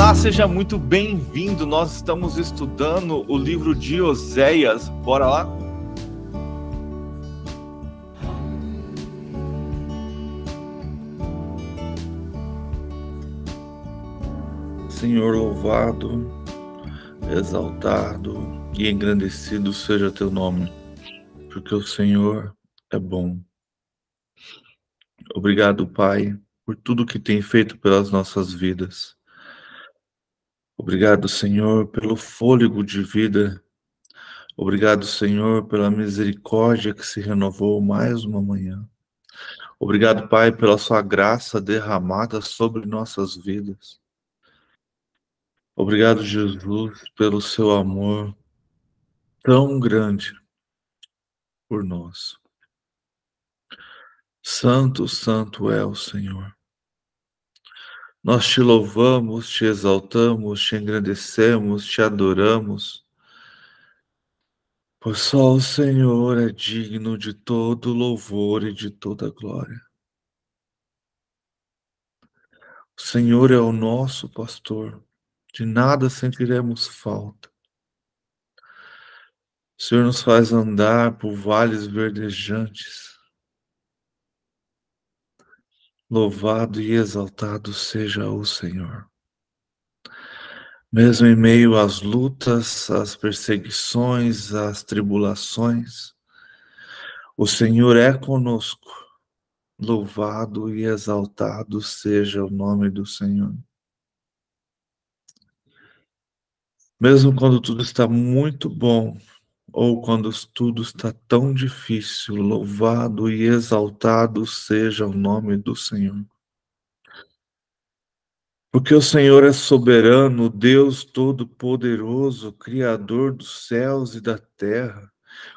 Olá, seja muito bem-vindo. Nós estamos estudando o livro de Oséias. Bora lá? Senhor, louvado, exaltado e engrandecido seja teu nome, porque o Senhor é bom. Obrigado, Pai, por tudo que tem feito pelas nossas vidas. Obrigado, Senhor, pelo fôlego de vida. Obrigado, Senhor, pela misericórdia que se renovou mais uma manhã. Obrigado, Pai, pela sua graça derramada sobre nossas vidas. Obrigado, Jesus, pelo seu amor tão grande por nós. Santo, santo é o Senhor. Nós te louvamos, te exaltamos, te engrandecemos, te adoramos, pois só o Senhor é digno de todo louvor e de toda glória. O Senhor é o nosso pastor, de nada sentiremos falta. O Senhor nos faz andar por vales verdejantes. Louvado e exaltado seja o Senhor. Mesmo em meio às lutas, às perseguições, às tribulações, o Senhor é conosco. Louvado e exaltado seja o nome do Senhor. Mesmo quando tudo está muito bom, ou quando tudo está tão difícil, louvado e exaltado seja o nome do Senhor. Porque o Senhor é soberano, Deus Todo-Poderoso, Criador dos céus e da terra,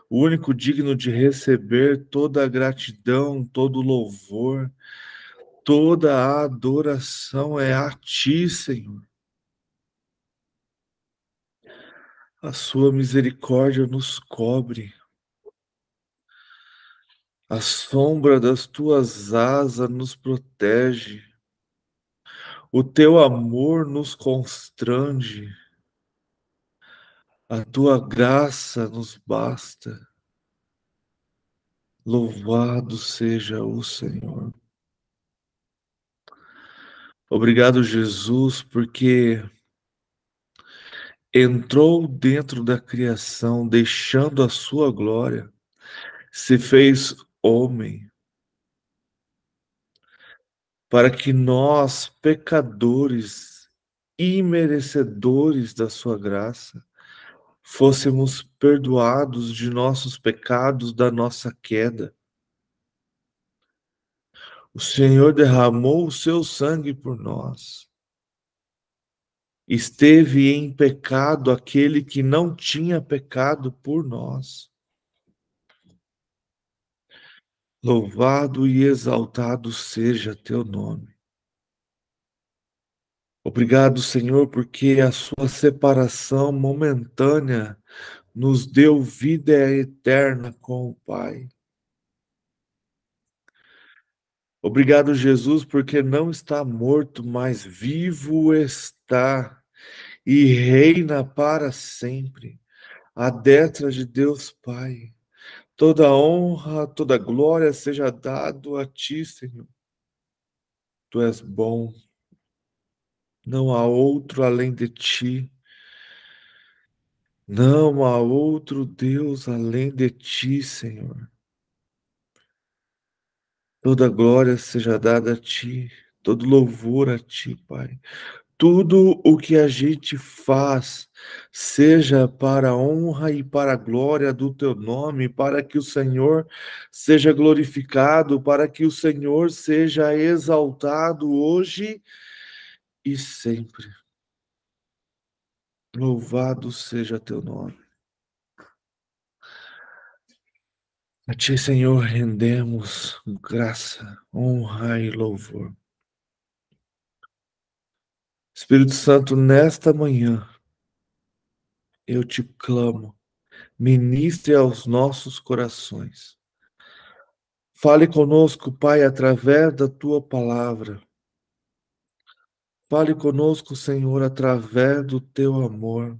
o único digno de receber toda a gratidão, todo o louvor, toda a adoração é a Ti, Senhor. A Sua misericórdia nos cobre, a sombra das Tuas asas nos protege, o Teu amor nos constrange, a Tua graça nos basta. Louvado seja o Senhor. Obrigado, Jesus, porque entrou dentro da criação, deixando a sua glória, se fez homem, para que nós, pecadores, imerecedores da sua graça, fôssemos perdoados de nossos pecados, da nossa queda. O Senhor derramou o seu sangue por nós. Esteve em pecado aquele que não tinha pecado por nós. Louvado e exaltado seja teu nome. Obrigado, Senhor, porque a sua separação momentânea nos deu vida eterna com o Pai. Obrigado, Jesus, porque não está morto, mas vivo está e reina para sempre, à destra de Deus Pai. Toda honra, toda glória seja dado a ti, Senhor. Tu és bom, não há outro além de ti. Não há outro Deus além de ti, Senhor. Toda glória seja dada a ti, todo louvor a ti, Pai. Tudo o que a gente faz seja para a honra e para a glória do teu nome, para que o Senhor seja glorificado, para que o Senhor seja exaltado hoje e sempre. Louvado seja teu nome. A ti, Senhor, rendemos graça, honra e louvor. Espírito Santo, nesta manhã, eu te clamo, ministre aos nossos corações. Fale conosco, Pai, através da tua palavra. Fale conosco, Senhor, através do teu amor.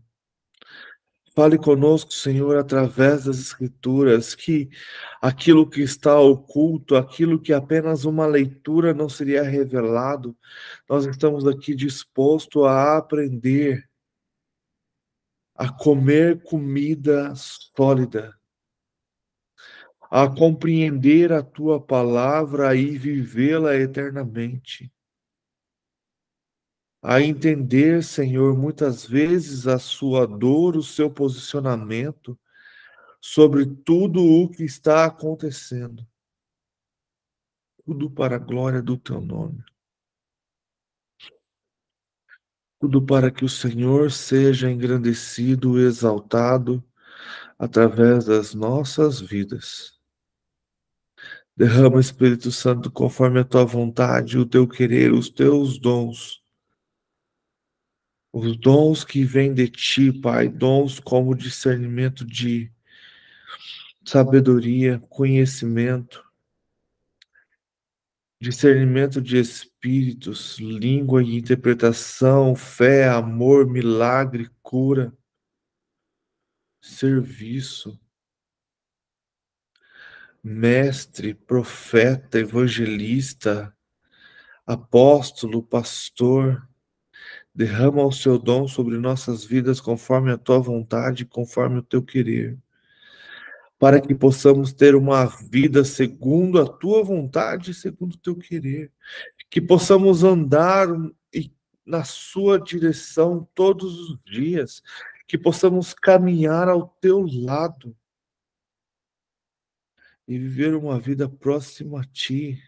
Fale conosco, Senhor, através das Escrituras, que aquilo que está oculto, aquilo que apenas uma leitura não seria revelado, nós estamos aqui dispostos a aprender, a comer comida sólida, a compreender a tua palavra e vivê-la eternamente. A entender, Senhor, muitas vezes a sua dor, o seu posicionamento sobre tudo o que está acontecendo, tudo para a glória do teu nome, tudo para que o Senhor seja engrandecido, exaltado através das nossas vidas. Derrama, Espírito Santo, conforme a tua vontade, o teu querer, os dons que vêm de ti, Pai, dons como discernimento de sabedoria, conhecimento, discernimento de espíritos, língua e interpretação, fé, amor, milagre, cura, serviço, mestre, profeta, evangelista, apóstolo, pastor. Derrama o seu dom sobre nossas vidas conforme a tua vontade, conforme o teu querer, para que possamos ter uma vida segundo a tua vontade, segundo o teu querer, que possamos andar na sua direção todos os dias, que possamos caminhar ao teu lado e viver uma vida próxima a ti,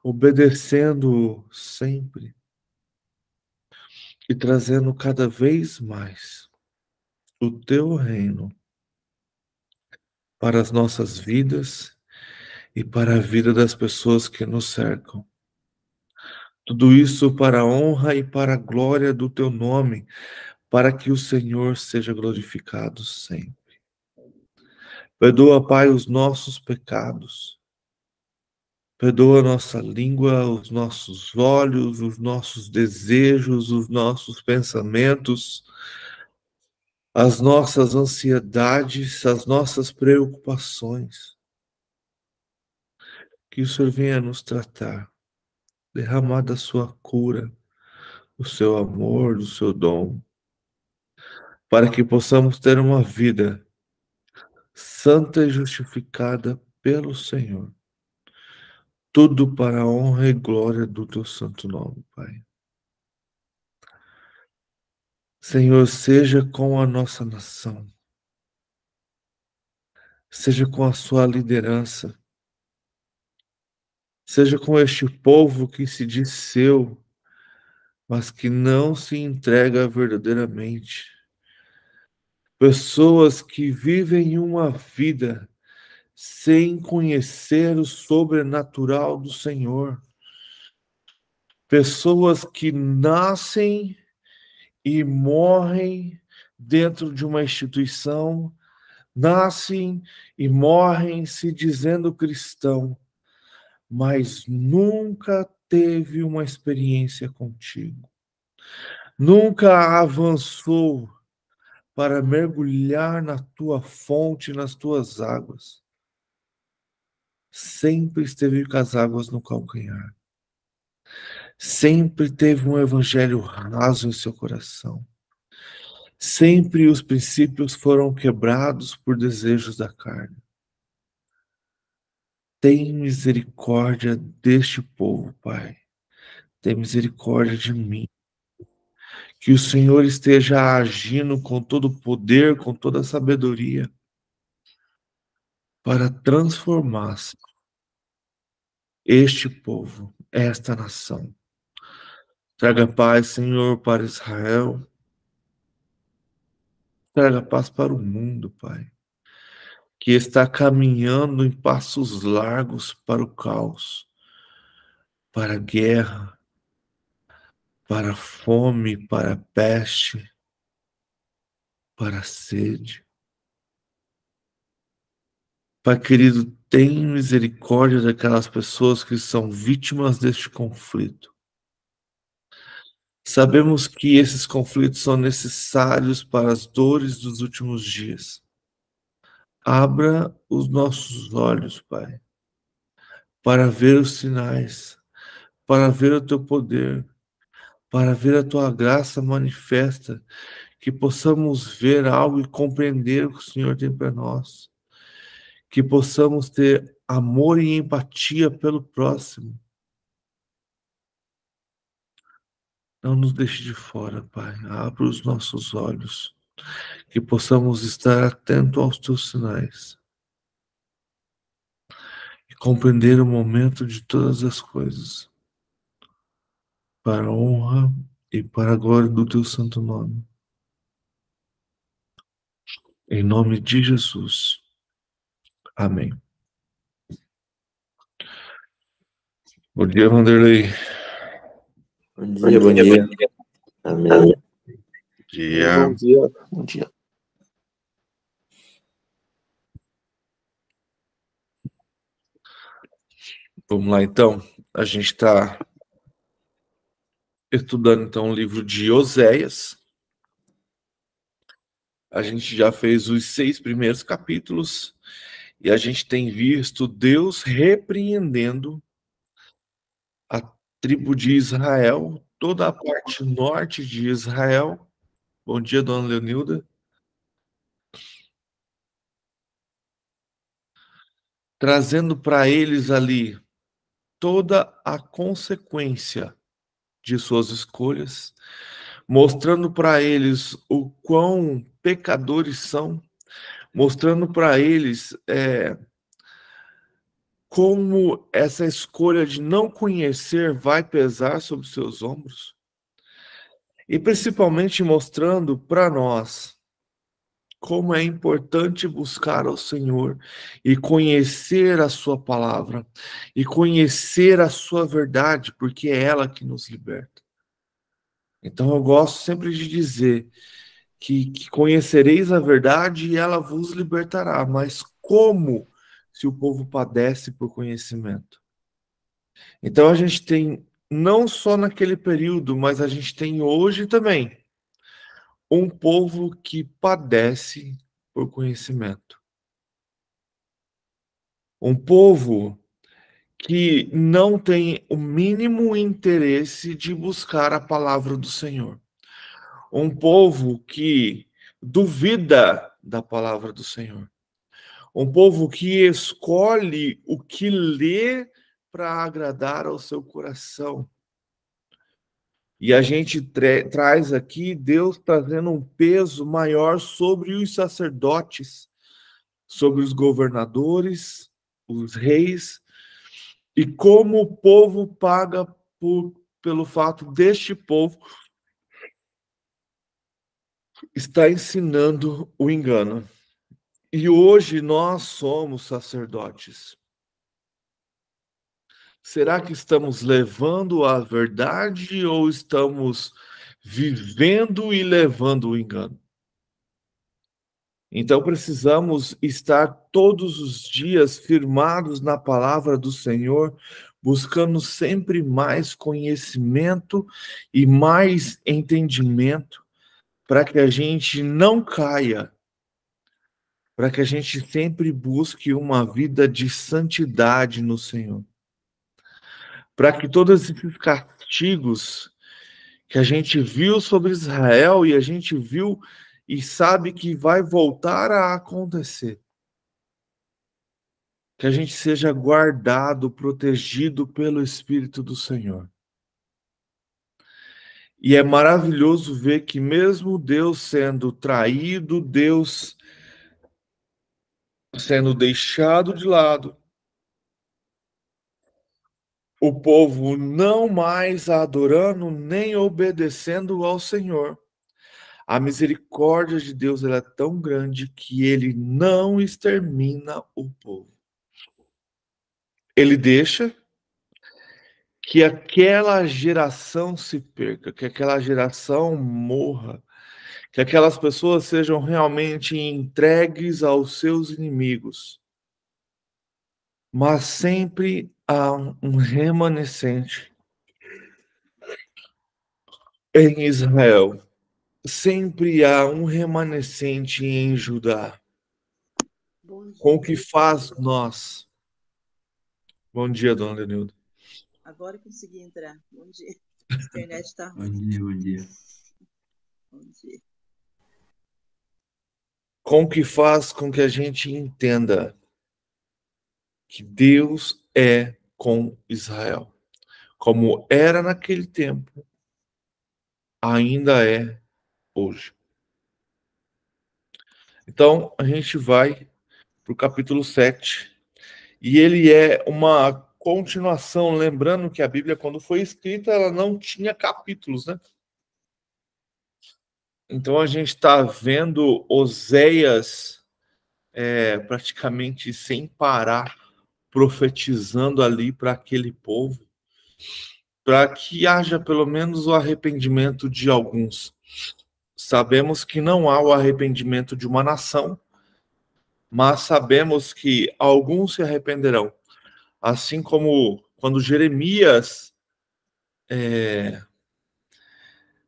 obedecendo sempre e trazendo cada vez mais o teu reino para as nossas vidas e para a vida das pessoas que nos cercam. Tudo isso para a honra e para a glória do teu nome, para que o Senhor seja glorificado sempre. Perdoa, Pai, os nossos pecados. Perdoa a nossa língua, os nossos olhos, os nossos desejos, os nossos pensamentos, as nossas ansiedades, as nossas preocupações. Que o Senhor venha nos tratar, derramar da sua cura, do seu amor, do seu dom, para que possamos ter uma vida santa e justificada pelo Senhor. Tudo para a honra e glória do teu santo nome, Pai. Senhor, seja com a nossa nação, seja com a sua liderança, seja com este povo que se diz seu, mas que não se entrega verdadeiramente. Pessoas que vivem uma vida sem conhecer o sobrenatural do Senhor. Pessoas que nascem e morrem dentro de uma instituição, nascem e morrem se dizendo cristão, mas nunca teve uma experiência contigo. Nunca avançou para mergulhar na tua fonte, nas tuas águas. Sempre esteve com as águas no calcanhar. Sempre teve um evangelho raso em seu coração. Sempre os princípios foram quebrados por desejos da carne. Tem misericórdia deste povo, Pai. Tem misericórdia de mim. Que o Senhor esteja agindo com todo o poder, com toda a sabedoria, para transformar este povo, esta nação. Traga paz, Senhor, para Israel. Traga paz para o mundo, Pai, que está caminhando em passos largos para o caos, para a guerra, para a fome, para a peste, para a sede. Pai querido, tem misericórdia daquelas pessoas que são vítimas deste conflito. Sabemos que esses conflitos são necessários para as dores dos últimos dias. Abra os nossos olhos, Pai, para ver os sinais, para ver o teu poder, para ver a tua graça manifesta, que possamos ver algo e compreender o que o Senhor tem para nós, que possamos ter amor e empatia pelo próximo. Não nos deixe de fora, Pai. Abra os nossos olhos, que possamos estar atentos aos teus sinais e compreender o momento de todas as coisas, para a honra e para a glória do teu santo nome. Em nome de Jesus. Amém. Bom dia, Vanderlei. Bom dia, bom dia. Amém. Dia. Bom dia, bom dia. Vamos lá, então. A gente está estudando, então, o livro de Oséias. A gente já fez os 6 primeiros capítulos e a gente tem visto Deus repreendendo a tribo de Israel, toda a parte norte de Israel. Bom dia, dona Leonilda. Trazendo para eles ali toda a consequência de suas escolhas, mostrando para eles o quão pecadores são, mostrando para eles como essa escolha de não conhecer vai pesar sobre seus ombros, e principalmente mostrando para nós como é importante buscar ao Senhor e conhecer a sua palavra e conhecer a sua verdade, porque é ela que nos liberta. Então eu gosto sempre de dizer que conhecereis a verdade e ela vos libertará, mas como se o povo padece por conhecimento? Então a gente tem, não só naquele período, mas a gente tem hoje também, um povo que padece por conhecimento. Um povo que não tem o mínimo interesse de buscar a palavra do Senhor. Um povo que duvida da palavra do Senhor. Um povo que escolhe o que lê para agradar ao seu coração. E a gente traz aqui Deus trazendo um peso maior sobre os sacerdotes, sobre os governadores, os reis, e como o povo paga pelo fato deste povo estar ensinando o engano. E hoje nós somos sacerdotes. Será que estamos levando a verdade ou estamos vivendo e levando o engano? Então precisamos estar todos os dias firmados na palavra do Senhor, buscando sempre mais conhecimento e mais entendimento, para que a gente não caia, para que a gente sempre busque uma vida de santidade no Senhor. Para que todos esses castigos que a gente viu sobre Israel e a gente viu e sabe que vai voltar a acontecer, que a gente seja guardado, protegido pelo Espírito do Senhor. E é maravilhoso ver que mesmo Deus sendo traído, Deus sendo deixado de lado, o povo não mais adorando nem obedecendo ao Senhor. A misericórdia de Deus é tão grande que ele não extermina o povo. Ele deixa que aquela geração se perca, que aquela geração morra, que aquelas pessoas sejam realmente entregues aos seus inimigos. Mas sempre há um remanescente em Israel. Sempre há um remanescente em Judá. Com o que faz nós. Bom dia, dona Lenilda. Agora consegui entrar. Bom dia. A internet está ruim. Bom dia. Bom dia. Com o que faz com que a gente entenda que Deus é com Israel. Como era naquele tempo, ainda é hoje. Então, a gente vai para o capítulo 7. E ele é uma continuação, lembrando que a Bíblia, quando foi escrita, ela não tinha capítulos, né? Então, a gente está vendo Oséias praticamente sem parar, profetizando ali para aquele povo, para que haja pelo menos o arrependimento de alguns. Sabemos que não há o arrependimento de uma nação, mas sabemos que alguns se arrependerão. Assim como quando Jeremias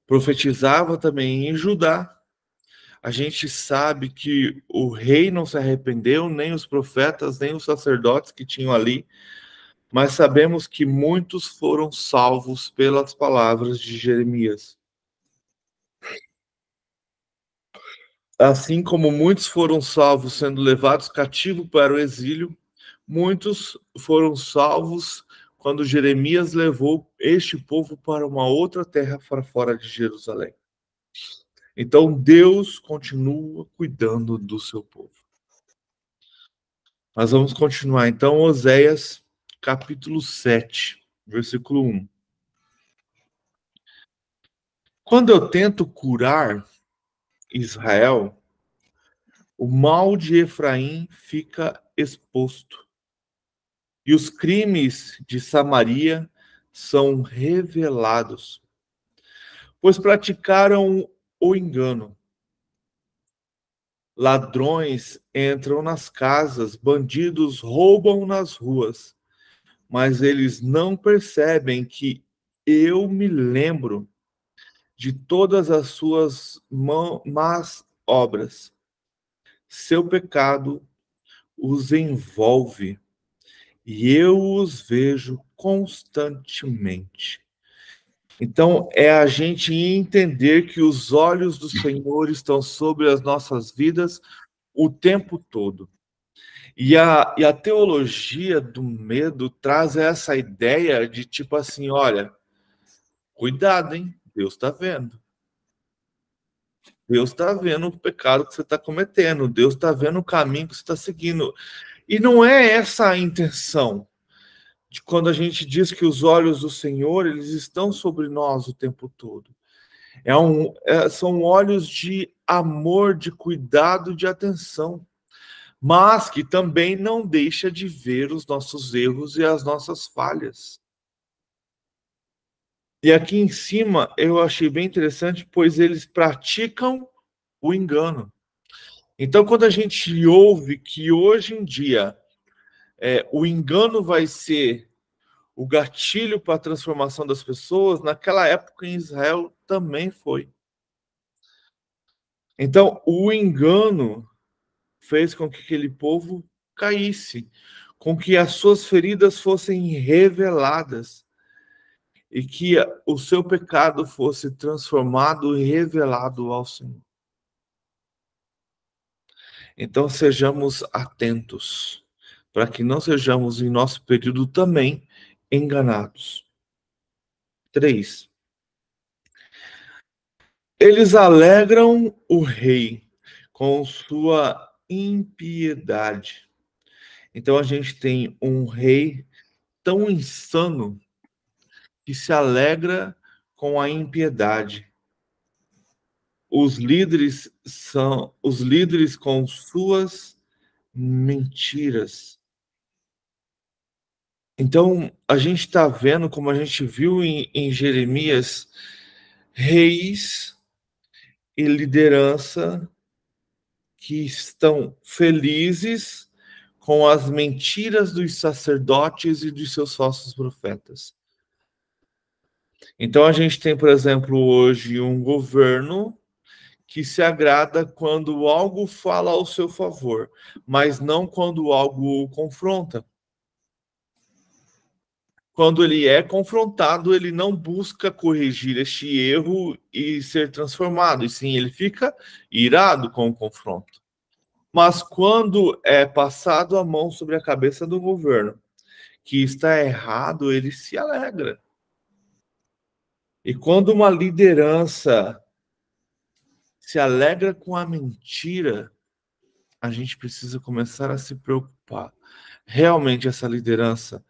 profetizava também em Judá, a gente sabe que o rei não se arrependeu, nem os profetas, nem os sacerdotes que tinham ali, mas sabemos que muitos foram salvos pelas palavras de Jeremias. Assim como muitos foram salvos sendo levados cativo para o exílio, muitos foram salvos quando Jeremias levou este povo para uma outra terra para fora de Jerusalém. Então Deus continua cuidando do seu povo. Nós vamos continuar então Oséias capítulo 7, versículo 1. Quando eu tento curar Israel, o mal de Efraim fica exposto, e os crimes de Samaria são revelados, pois praticaram o engano. Ladrões entram nas casas, bandidos roubam nas ruas, mas eles não percebem que eu me lembro de todas as suas más obras. Seu pecado os envolve e eu os vejo constantemente. Então, é a gente entender que os olhos do Senhor estão sobre as nossas vidas o tempo todo. E a teologia do medo traz essa ideia de tipo assim, olha, cuidado, hein? Deus está vendo. Deus está vendo o pecado que você está cometendo. Deus está vendo o caminho que você está seguindo. E não é essa a intenção de quando a gente diz que os olhos do Senhor, eles estão sobre nós o tempo todo. São olhos de amor, de cuidado, de atenção, mas que também não deixa de ver os nossos erros e as nossas falhas. E aqui em cima eu achei bem interessante, pois eles praticam o engano. Então, quando a gente ouve que hoje em dia o engano vai ser o gatilho para a transformação das pessoas, naquela época em Israel também foi. Então, o engano fez com que aquele povo caísse, com que as suas feridas fossem reveladas e que o seu pecado fosse transformado e revelado ao Senhor. Então, sejamos atentos, para que não sejamos, em nosso período também, enganados. 3. Eles alegram o rei com sua impiedade. Então, a gente tem um rei tão insano que se alegra com a impiedade. Os líderes com suas mentiras. Então, a gente está vendo, como a gente viu em Jeremias, reis e liderança que estão felizes com as mentiras dos sacerdotes e dos seus falsos profetas. Então a gente tem, por exemplo, hoje um governo que se agrada quando algo fala ao seu favor, mas não quando algo o confronta. Quando ele é confrontado, ele não busca corrigir este erro e ser transformado, e sim, ele fica irado com o confronto. Mas quando é passado a mão sobre a cabeça do governo, que está errado, ele se alegra. E quando uma liderança se alegra com a mentira, a gente precisa começar a se preocupar. Realmente essa liderança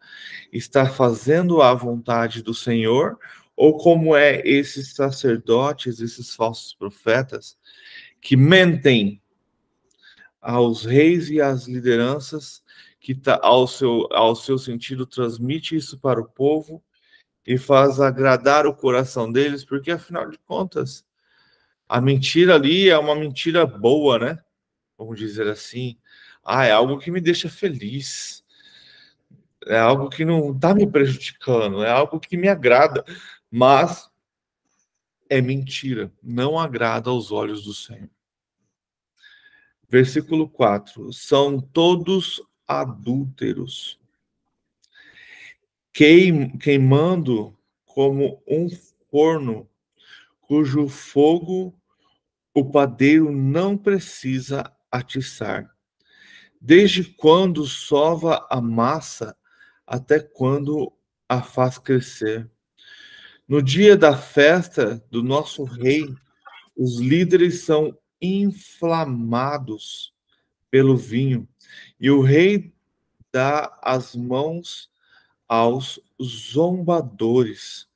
está fazendo a vontade do Senhor? Ou como é esses sacerdotes, esses falsos profetas, que mentem aos reis e às lideranças, que ao seu sentido transmite isso para o povo e faz agradar o coração deles, porque afinal de contas, a mentira ali é uma mentira boa, né? Vamos dizer assim. Ah, é algo que me deixa feliz. É algo que não está me prejudicando, é algo que me agrada, mas é mentira, não agrada aos olhos do Senhor. Versículo 4: são todos adúlteros, queimando como um forno, cujo fogo o padeiro não precisa atiçar. Desde quando sova a massa, até quando a faz crescer. No dia da festa do nosso rei, os líderes são inflamados pelo vinho, e o rei dá as mãos aos zombadores.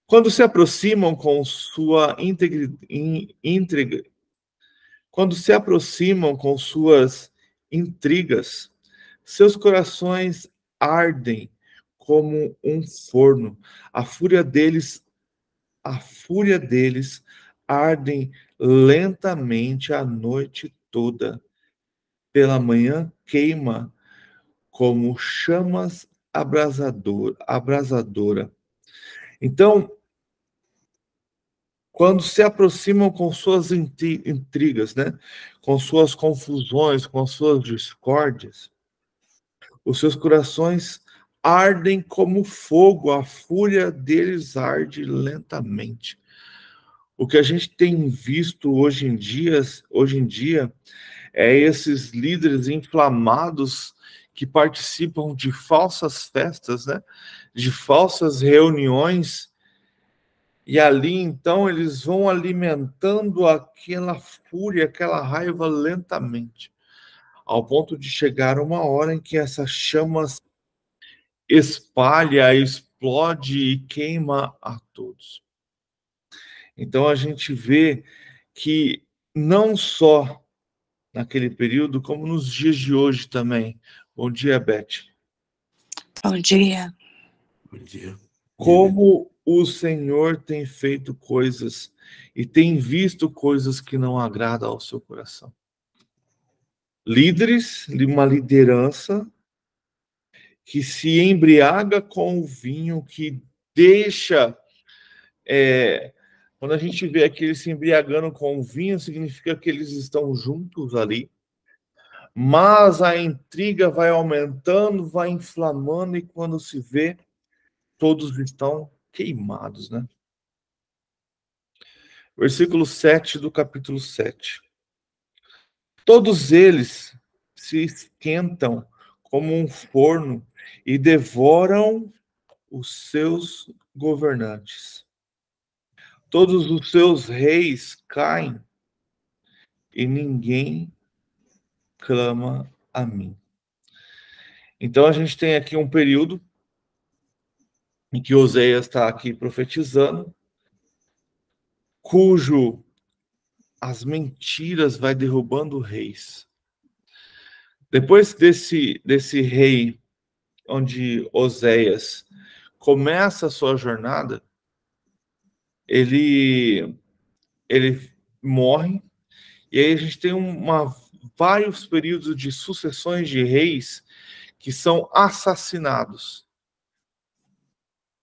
Quando se aproximam com sua quando se aproximam com suas intrigas, seus corações ardem como um forno. A fúria deles ardem lentamente a noite toda. Pela manhã queima como chamas abrasadora. Então, quando se aproximam com suas intrigas, né? Com suas confusões, com suas discórdias, os seus corações ardem como fogo, a fúria deles arde lentamente. O que a gente tem visto hoje em dia é esses líderes inflamados que participam de falsas festas, né? De falsas reuniões, e ali então eles vão alimentando aquela fúria, aquela raiva lentamente, ao ponto de chegar uma hora em que essa chama espalha, explode e queima a todos. Então a gente vê que não só naquele período, como nos dias de hoje também. Bom dia, Beth. Bom dia. Bom dia. Como o Senhor tem feito coisas e tem visto coisas que não agradam ao seu coração. Líderes, uma liderança que se embriaga com o vinho, que deixa... quando a gente vê aqueles se embriagando com o vinho, significa que eles estão juntos ali. Mas a intriga vai aumentando, vai inflamando, e quando se vê, todos estão queimados, né? Versículo 7 do capítulo 7. Todos eles se esquentam como um forno e devoram os seus governantes. Todos os seus reis caem e ninguém clama a mim. Então a gente tem aqui um período em que Oséias está aqui profetizando, cujo as mentiras vai derrubando reis. Depois desse rei, onde Oséias começa a sua jornada, ele morre, e aí a gente tem vários períodos de sucessões de reis que são assassinados.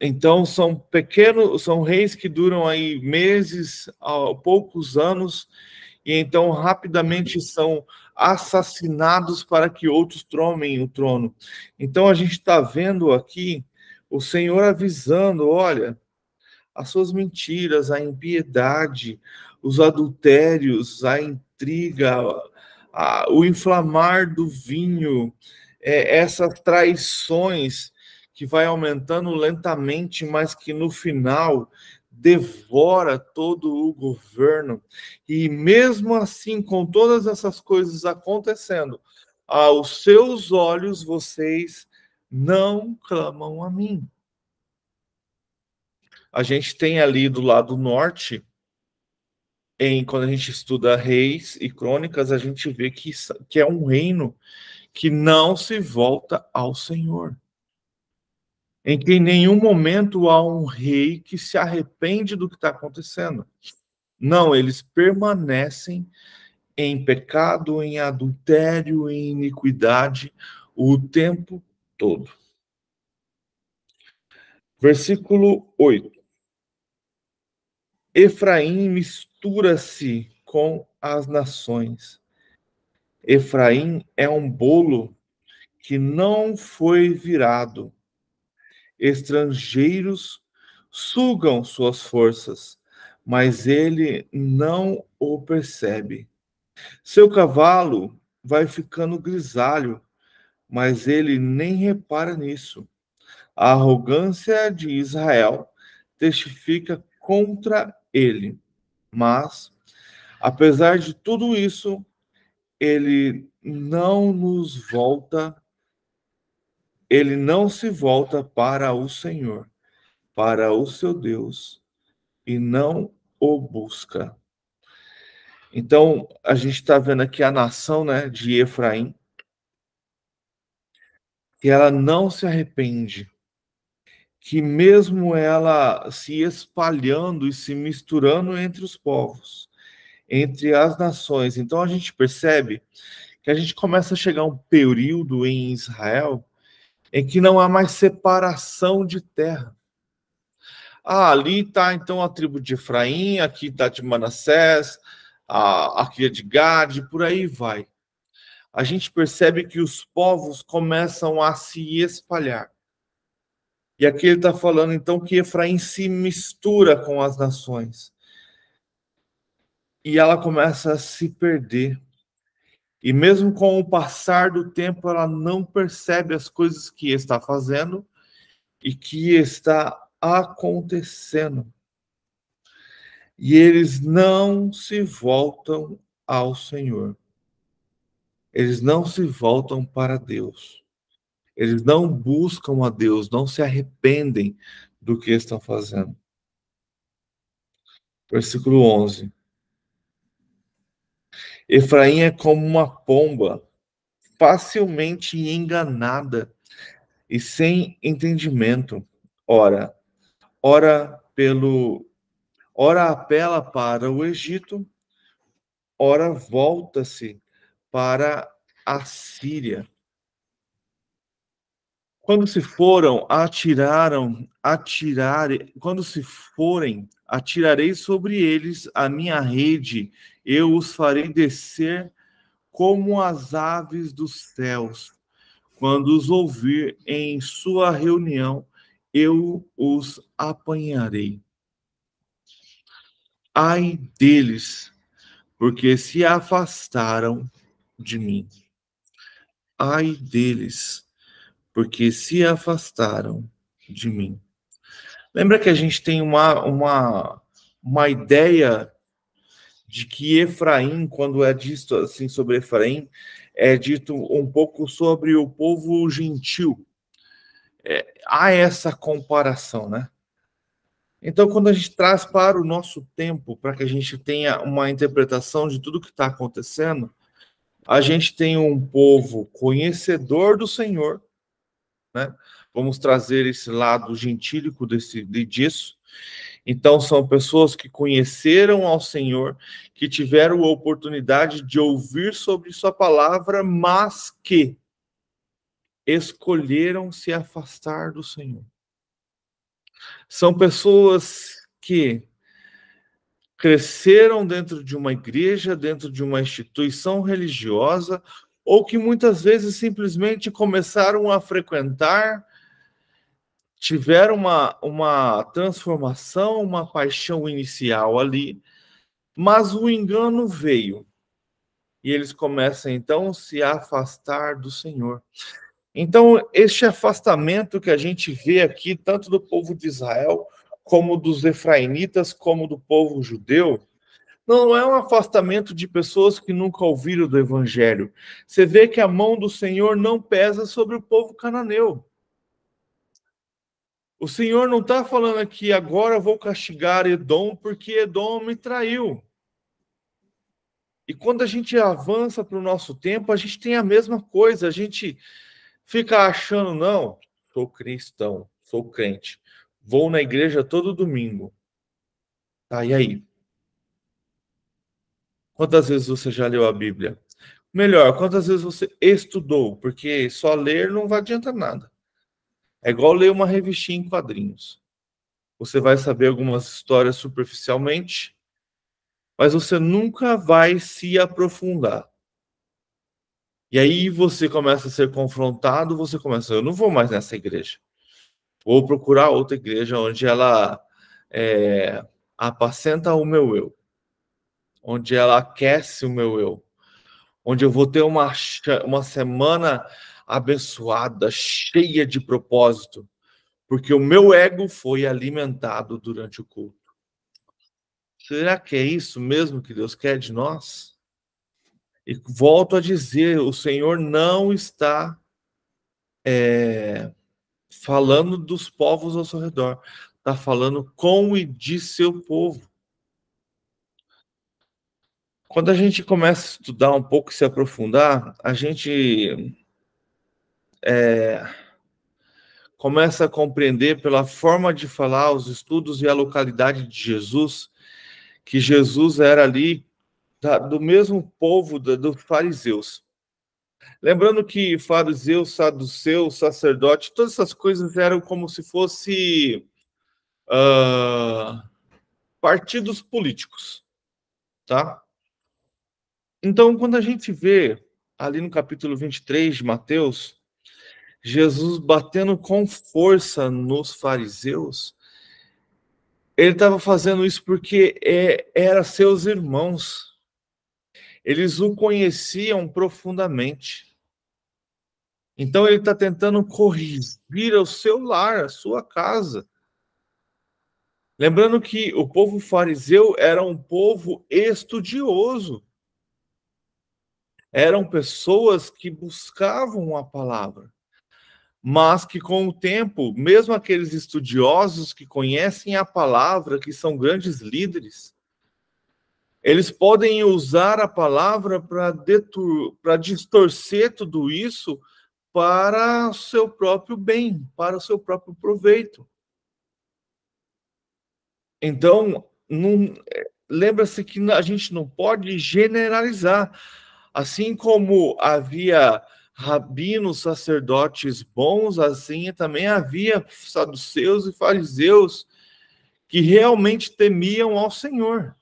Então são pequenos, são reis que duram aí meses, poucos anos, e então rapidamente são assassinados para que outros tomem o trono. Então a gente está vendo aqui o Senhor avisando, olha, as suas mentiras, a impiedade, os adultérios, a intriga, o inflamar do vinho, essas traições que vai aumentando lentamente, mas que no final devora todo o governo. E mesmo assim, com todas essas coisas acontecendo, aos seus olhos vocês não clamam a mim. A gente tem ali do lado norte, quando a gente estuda Reis e Crônicas, a gente vê que é um reino que não se volta ao Senhor. Em que em nenhum momento há um rei que se arrepende do que está acontecendo. Não, eles permanecem em pecado, em adultério, em iniquidade, o tempo todo. Versículo 8. Efraim mistura-se com as nações. Efraim é um bolo que não foi virado. Estrangeiros sugam suas forças, mas ele não o percebe. Seu cavalo vai ficando grisalho, mas ele nem repara nisso. A arrogância de Israel testifica contra ele, mas, apesar de tudo isso, ele não se volta para o Senhor, para o seu Deus, e não o busca. Então, a gente está vendo aqui a nação, né, de Efraim, que ela não se arrepende, que mesmo ela se espalhando e se misturando entre os povos, entre as nações. Então, a gente percebe que a gente começa a chegar a um período em Israel em que não há mais separação de terra. Ali está então a tribo de Efraim, aqui está de Manassés, aqui é de Gade, por aí vai. A gente percebe que os povos começam a se espalhar. E aqui ele está falando então que Efraim se mistura com as nações. E ela começa a se perder. E mesmo com o passar do tempo, ela não percebe as coisas que está fazendo e que está acontecendo. E eles não se voltam ao Senhor. Eles não se voltam para Deus. Eles não buscam a Deus, não se arrependem do que estão fazendo. Versículo 11. Efraim é como uma pomba, facilmente enganada e sem entendimento. Ora apela para o Egito, ora volta-se para a Síria. Quando se forem, atirarei sobre eles a minha rede, eu os farei descer como as aves dos céus. Quando os ouvir em sua reunião, eu os apanharei. Ai deles, porque se afastaram de mim. Ai deles, porque se afastaram de mim. Lembra que a gente tem uma ideia de que Efraim, quando é dito assim sobre Efraim, é dito um pouco sobre o povo gentil. Há essa comparação, né? Então, quando a gente traz para o nosso tempo, para que a gente tenha uma interpretação de tudo que está acontecendo, a gente tem um povo conhecedor do Senhor, né? Vamos trazer esse lado gentílico disso. Então, são pessoas que conheceram ao Senhor, que tiveram a oportunidade de ouvir sobre sua palavra, mas que escolheram se afastar do Senhor. São pessoas que cresceram dentro de uma igreja, dentro de uma instituição religiosa, ou que muitas vezes simplesmente começaram a frequentar, tiveram uma transformação, uma paixão inicial ali, mas o engano veio. E eles começam, então, a se afastar do Senhor. Então, este afastamento que a gente vê aqui, tanto do povo de Israel, como dos efraimitas, como do povo judeu, não é um afastamento de pessoas que nunca ouviram do Evangelho. Você vê que a mão do Senhor não pesa sobre o povo cananeu. O Senhor não está falando aqui, agora eu vou castigar Edom, porque Edom me traiu. E quando a gente avança para o nosso tempo, a gente tem a mesma coisa. A gente fica achando, não, sou cristão, sou crente, vou na igreja todo domingo. Tá, e aí? Quantas vezes você já leu a Bíblia? Melhor, quantas vezes você estudou? Porque só ler não vai adiantar nada. É igual ler uma revistinha em quadrinhos. Você vai saber algumas histórias superficialmente, mas você nunca vai se aprofundar. E aí você começa a ser confrontado, você começa, eu não vou mais nessa igreja. Vou procurar outra igreja onde ela apacenta o meu eu, onde ela aquece o meu eu, onde eu vou ter uma semana abençoada, cheia de propósito, porque o meu ego foi alimentado durante o culto. Será que é isso mesmo que Deus quer de nós? E volto a dizer, o Senhor não está falando dos povos ao seu redor, está falando com e de seu povo. Quando a gente começa a estudar um pouco e se aprofundar, a gente começa a compreender pela forma de falar, os estudos e a localidade de Jesus, que Jesus era ali do mesmo povo dos fariseus. Lembrando que fariseus, saduceus, sacerdote, todas essas coisas eram como se fosse partidos políticos, tá? Então, quando a gente vê ali no capítulo 23 de Mateus, Jesus batendo com força nos fariseus, ele estava fazendo isso porque eram seus irmãos. Eles o conheciam profundamente. Então ele está tentando corrigir o seu lar, a sua casa. Lembrando que o povo fariseu era um povo estudioso. Eram pessoas que buscavam a palavra. Mas que com o tempo, mesmo aqueles estudiosos que conhecem a palavra, que são grandes líderes, eles podem usar a palavra para distorcer tudo isso para o seu próprio bem, para o seu próprio proveito. Então, lembra-se que a gente não pode generalizar. Assim como havia rabinos, sacerdotes bons, assim também havia saduceus e fariseus que realmente temiam ao Senhor.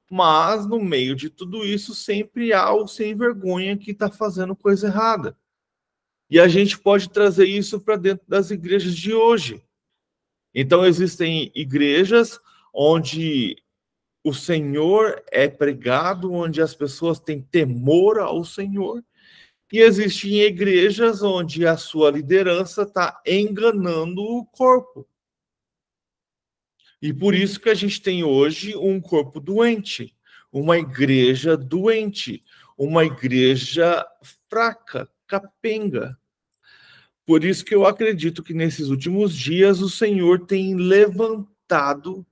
Mas, no meio de tudo isso, sempre há o sem vergonha que está fazendo coisa errada. E a gente pode trazer isso para dentro das igrejas de hoje. Então, existem igrejas onde o Senhor é pregado, onde as pessoas têm temor ao Senhor. E existem igrejas onde a sua liderança está enganando o corpo. E por isso que a gente tem hoje um corpo doente, uma igreja doente, uma igreja fraca, capenga. Por isso que eu acredito que nesses últimos dias o Senhor tem levantado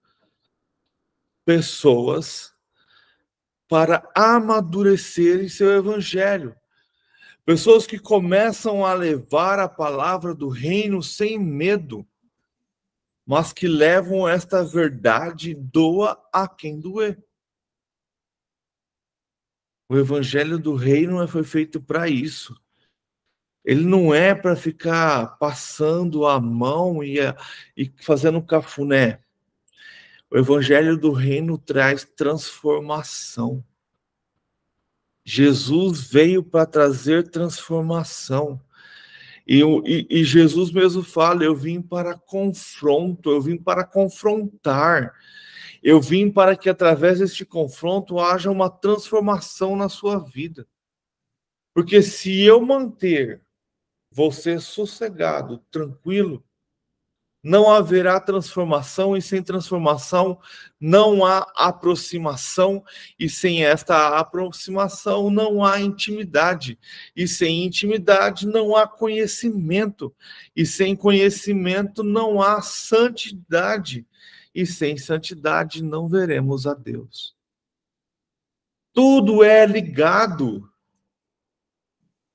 pessoas para amadurecerem seu evangelho. Pessoas que começam a levar a palavra do reino sem medo, mas que levam esta verdade, doa a quem doer. O evangelho do reino foi feito para isso. Ele não é para ficar passando a mão e fazendo cafuné. O evangelho do reino traz transformação. Jesus veio para trazer transformação. E Jesus mesmo fala, eu vim para confronto, eu vim para confrontar. Eu vim para que através deste confronto haja uma transformação na sua vida. Porque se eu manter você sossegado, tranquilo, não haverá transformação, e sem transformação não há aproximação, e sem esta aproximação não há intimidade, e sem intimidade não há conhecimento, e sem conhecimento não há santidade, e sem santidade não veremos a Deus. Tudo é ligado.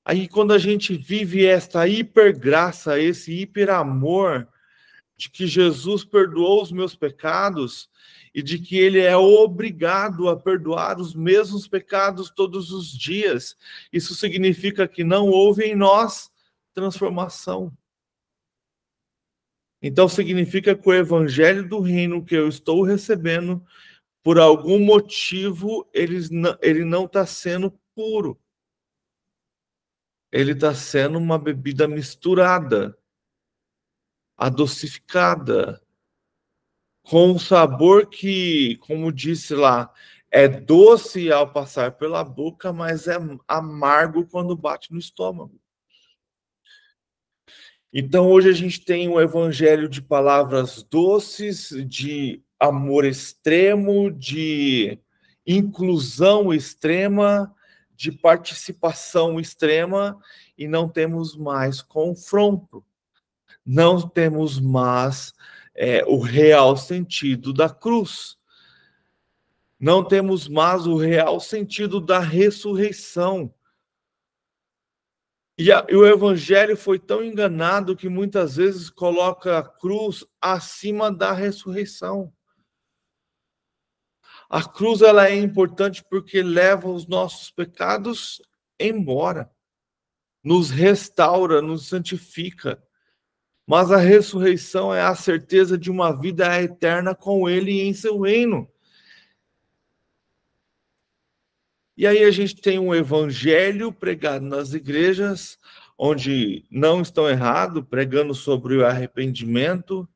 Aí quando a gente vive esta hipergraça, esse hiperamor, de que Jesus perdoou os meus pecados e de que ele é obrigado a perdoar os mesmos pecados todos os dias. Isso significa que não houve em nós transformação. Então significa que o evangelho do reino que eu estou recebendo, por algum motivo, ele não está sendo puro. Ele está sendo uma bebida misturada, adocificada, com um sabor que, como disse lá, é doce ao passar pela boca, mas é amargo quando bate no estômago. Então, hoje a gente tem um evangelho de palavras doces, de amor extremo, de inclusão extrema, de participação extrema, e não temos mais confronto. Não temos mais o real sentido da cruz. Não temos mais o real sentido da ressurreição. E o evangelho foi tão enganado que muitas vezes coloca a cruz acima da ressurreição. A cruz ela é importante porque leva os nossos pecados embora, nos restaura, nos santifica. Mas a ressurreição é a certeza de uma vida eterna com ele em seu reino. E aí a gente tem um evangelho pregado nas igrejas, onde não estão errados, pregando sobre o arrependimento,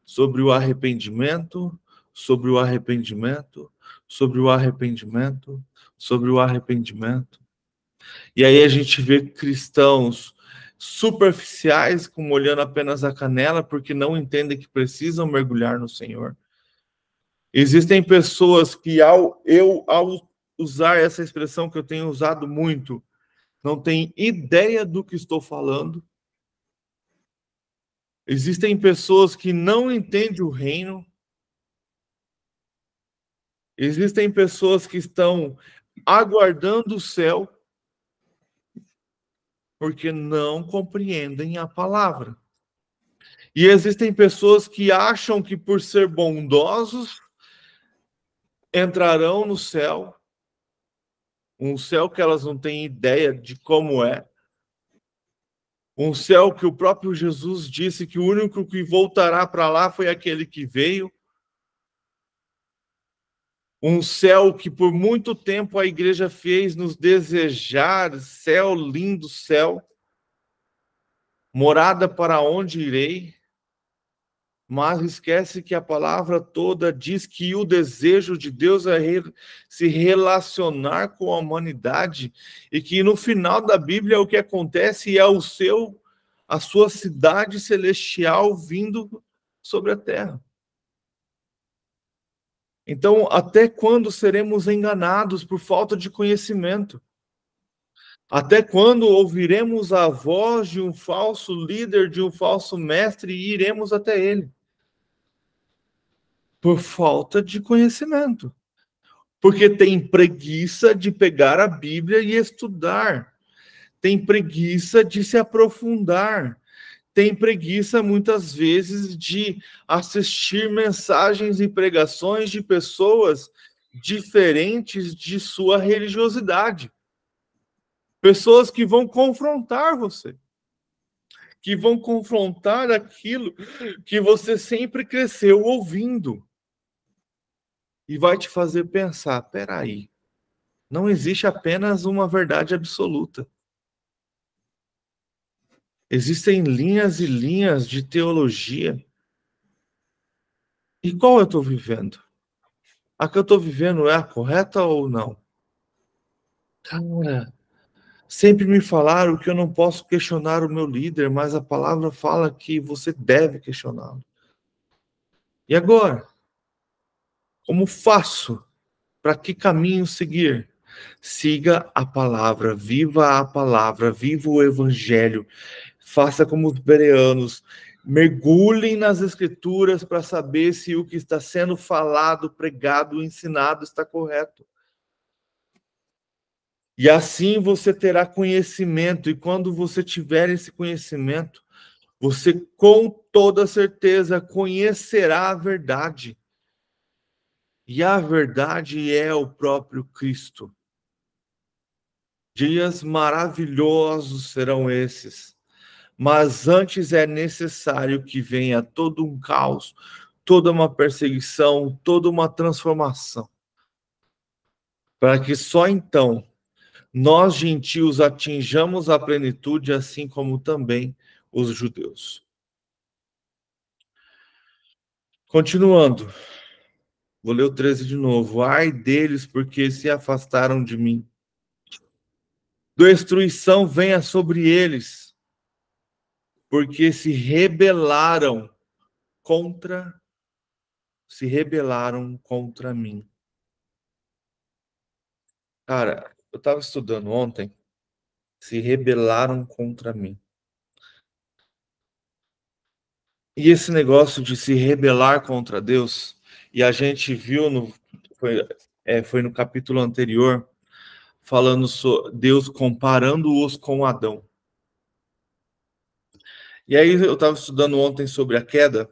sobre o arrependimento, sobre o arrependimento, sobre o arrependimento, sobre o arrependimento. E aí a gente vê cristãos superficiais, como olhando apenas a canela, porque não entendem que precisam mergulhar no Senhor. Existem pessoas que, ao usar essa expressão que eu tenho usado muito, não têm ideia do que estou falando. Existem pessoas que não entendem o reino. Existem pessoas que estão aguardando o céu porque não compreendem a palavra. E existem pessoas que acham que por ser bondosos entrarão no céu, um céu que elas não têm ideia de como é, um céu que o próprio Jesus disse que o único que voltará para lá foi aquele que veio, um céu que por muito tempo a igreja fez nos desejar, céu, lindo céu, morada para onde irei, mas esquece que a palavra toda diz que o desejo de Deus é se relacionar com a humanidade, e que no final da Bíblia o que acontece é a sua cidade celestial vindo sobre a terra. Então, até quando seremos enganados por falta de conhecimento? Até quando ouviremos a voz de um falso líder, de um falso mestre, e iremos até ele? Por falta de conhecimento. Porque tem preguiça de pegar a Bíblia e estudar. Tem preguiça de se aprofundar. Tem preguiça, muitas vezes, de assistir mensagens e pregações de pessoas diferentes de sua religiosidade. Pessoas que vão confrontar você. que vão confrontar aquilo que você sempre cresceu ouvindo. E vai te fazer pensar, peraí, não existe apenas uma verdade absoluta. Existem linhas e linhas de teologia. E qual eu estou vivendo? A que eu estou vivendo é a correta ou não? Cara, sempre me falaram que eu não posso questionar o meu líder, mas a palavra fala que você deve questioná-lo. E agora? Como faço? Para que caminho seguir? Siga a palavra, viva o evangelho. Faça como os bereanos, mergulhem nas escrituras para saber se o que está sendo falado, pregado, ensinado está correto. E assim você terá conhecimento, e quando você tiver esse conhecimento, você com toda certeza conhecerá a verdade. E a verdade é o próprio Cristo. Dias maravilhosos serão esses, mas antes é necessário que venha todo um caos, toda uma perseguição, toda uma transformação, para que só então nós gentios atinjamos a plenitude, assim como também os judeus. Continuando, vou ler o 13 de novo. Ai deles, porque se afastaram de mim. Destruição venha sobre eles, porque se rebelaram contra mim. Cara, eu estava estudando ontem, se rebelaram contra mim. E esse negócio de se rebelar contra Deus, e a gente viu, foi no capítulo anterior, falando sobre Deus comparando-os com Adão. E aí eu estava estudando ontem sobre a queda,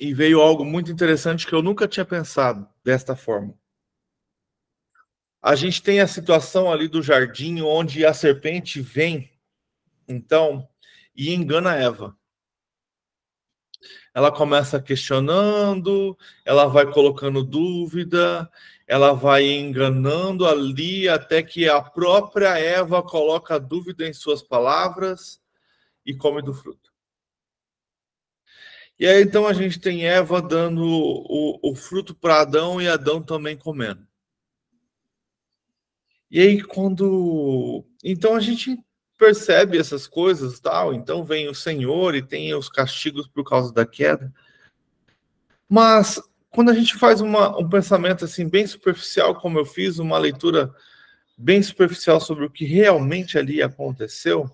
e veio algo muito interessante que eu nunca tinha pensado desta forma. A gente tem a situação ali do jardim onde a serpente vem, então, e engana Eva. Ela começa questionando, ela vai colocando dúvida, ela vai enganando ali até que a própria Eva coloca dúvida em suas palavras e come do fruto. E aí então a gente tem Eva dando o fruto para Adão e Adão também comendo. E aí então a gente percebe essas coisas, tal, então vem o Senhor e tem os castigos por causa da queda. Mas quando a gente faz um pensamento assim bem superficial, como eu fiz, uma leitura bem superficial sobre o que realmente ali aconteceu,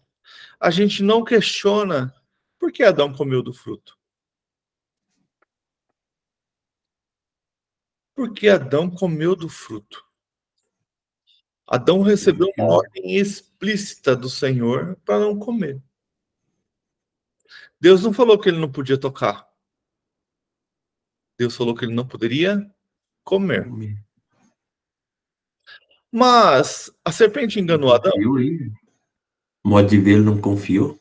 a gente não questiona por que Adão comeu do fruto. Por que Adão comeu do fruto? Adão recebeu uma ordem explícita do Senhor para não comer. Deus não falou que ele não podia tocar. Deus falou que ele não poderia comer. Mas a serpente enganou Adão. Modo de ver, ele não confiou.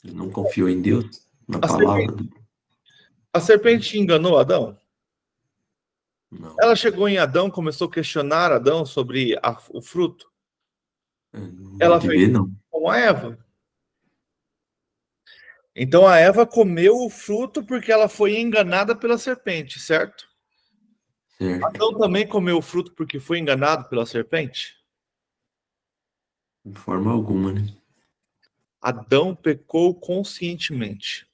Ele não confiou em Deus, na palavra. A serpente enganou Adão? Não. Ela chegou em Adão, começou a questionar Adão sobre o fruto. Ela fez com a Eva. Então a Eva comeu o fruto porque ela foi enganada pela serpente, certo? Certo. Adão também comeu o fruto porque foi enganado pela serpente? De forma alguma, né? Adão pecou conscientemente.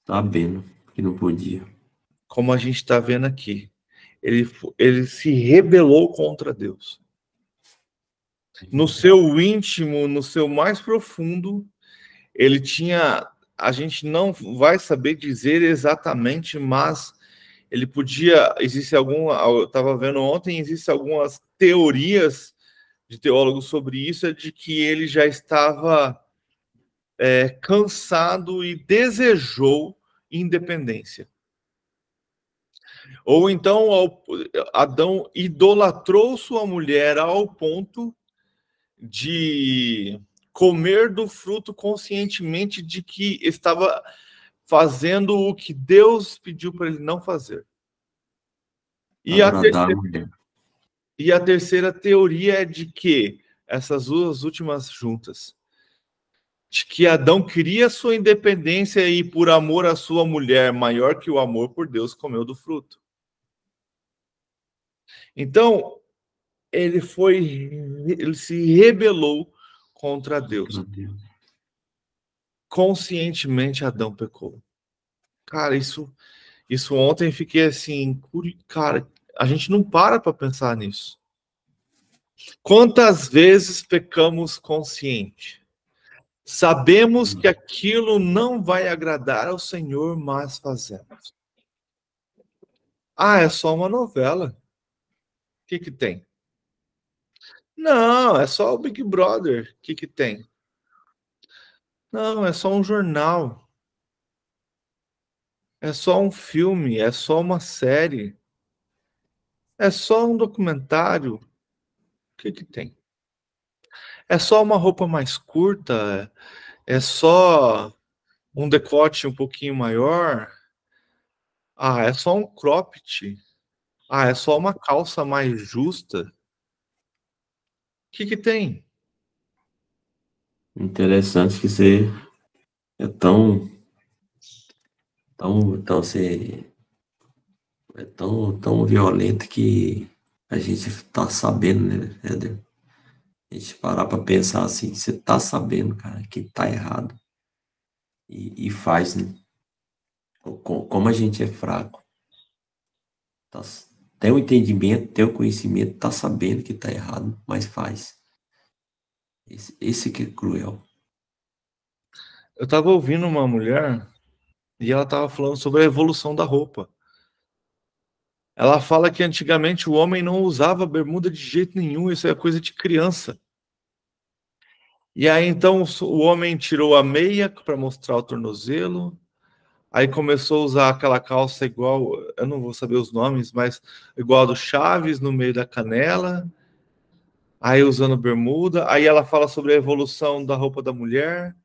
Sabendo que não podia. Como a gente está vendo aqui. Ele se rebelou contra Deus. No seu íntimo, no seu mais profundo, ele tinha... A gente não vai saber dizer exatamente, mas ele podia... eu estava vendo ontem, existem algumas teorias de teólogos sobre isso, é de que ele já estava cansado e desejou independência. Ou então Adão idolatrou sua mulher ao ponto de comer do fruto conscientemente de que estava fazendo o que Deus pediu para ele não fazer. E a terceira teoria é de que essas duas últimas juntas, de que Adão queria sua independência e por amor à sua mulher, maior que o amor por Deus, comeu do fruto. Então, ele se rebelou contra Deus. Conscientemente Adão pecou. Cara, isso ontem fiquei assim, cara, a gente não para pensar nisso. Quantas vezes pecamos consciente? Sabemos que aquilo não vai agradar ao Senhor, mas fazemos. Ah, é só uma novela. O que tem? Não, é só o Big Brother. O que tem? Não, é só um jornal. É só um filme, é só uma série. É só um documentário. O que tem? É só uma roupa mais curta? É só um decote um pouquinho maior? Ah, é só um cropped? Ah, é só uma calça mais justa? O que tem? Interessante que você é tão você é tão violento que a gente tá sabendo, né, Éder? A gente parar pra pensar assim, você tá sabendo, cara, que tá errado. E faz, né? Como a gente é fraco. Tem o entendimento, tem o conhecimento, tá sabendo que tá errado, mas faz. Esse que é cruel. Eu tava ouvindo uma mulher e ela tava falando sobre a evolução da roupa. Ela fala que antigamente o homem não usava bermuda de jeito nenhum, isso é coisa de criança. E aí então o homem tirou a meia para mostrar o tornozelo, aí começou a usar aquela calça igual, eu não vou saber os nomes, mas igual a do Chaves no meio da canela, aí usando bermuda, aí ela fala sobre a evolução da roupa da mulher,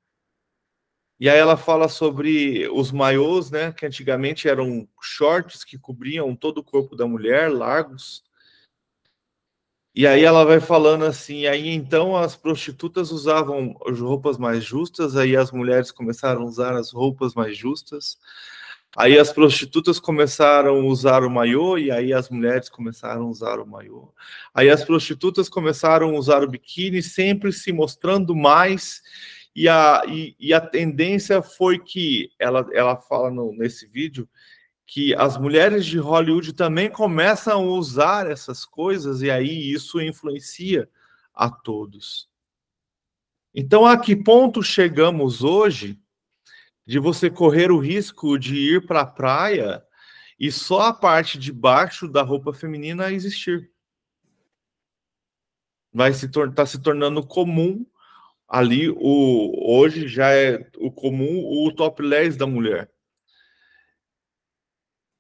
e aí ela fala sobre os maiôs, né, que antigamente eram shorts que cobriam todo o corpo da mulher, largos. E aí ela vai falando assim, aí então as prostitutas usavam as roupas mais justas, aí as mulheres começaram a usar as roupas mais justas, aí as prostitutas começaram a usar o maiô, e aí as mulheres começaram a usar o maiô. Aí as prostitutas começaram a usar o biquíni, sempre se mostrando mais, e a tendência foi que, ela fala nesse vídeo, que as mulheres de Hollywood também começam a usar essas coisas e aí isso influencia a todos. Então, a que ponto chegamos hoje de você correr o risco de ir para a praia e só a parte de baixo da roupa feminina existir? Tá se tornando comum ali, hoje já é o comum o topless da mulher.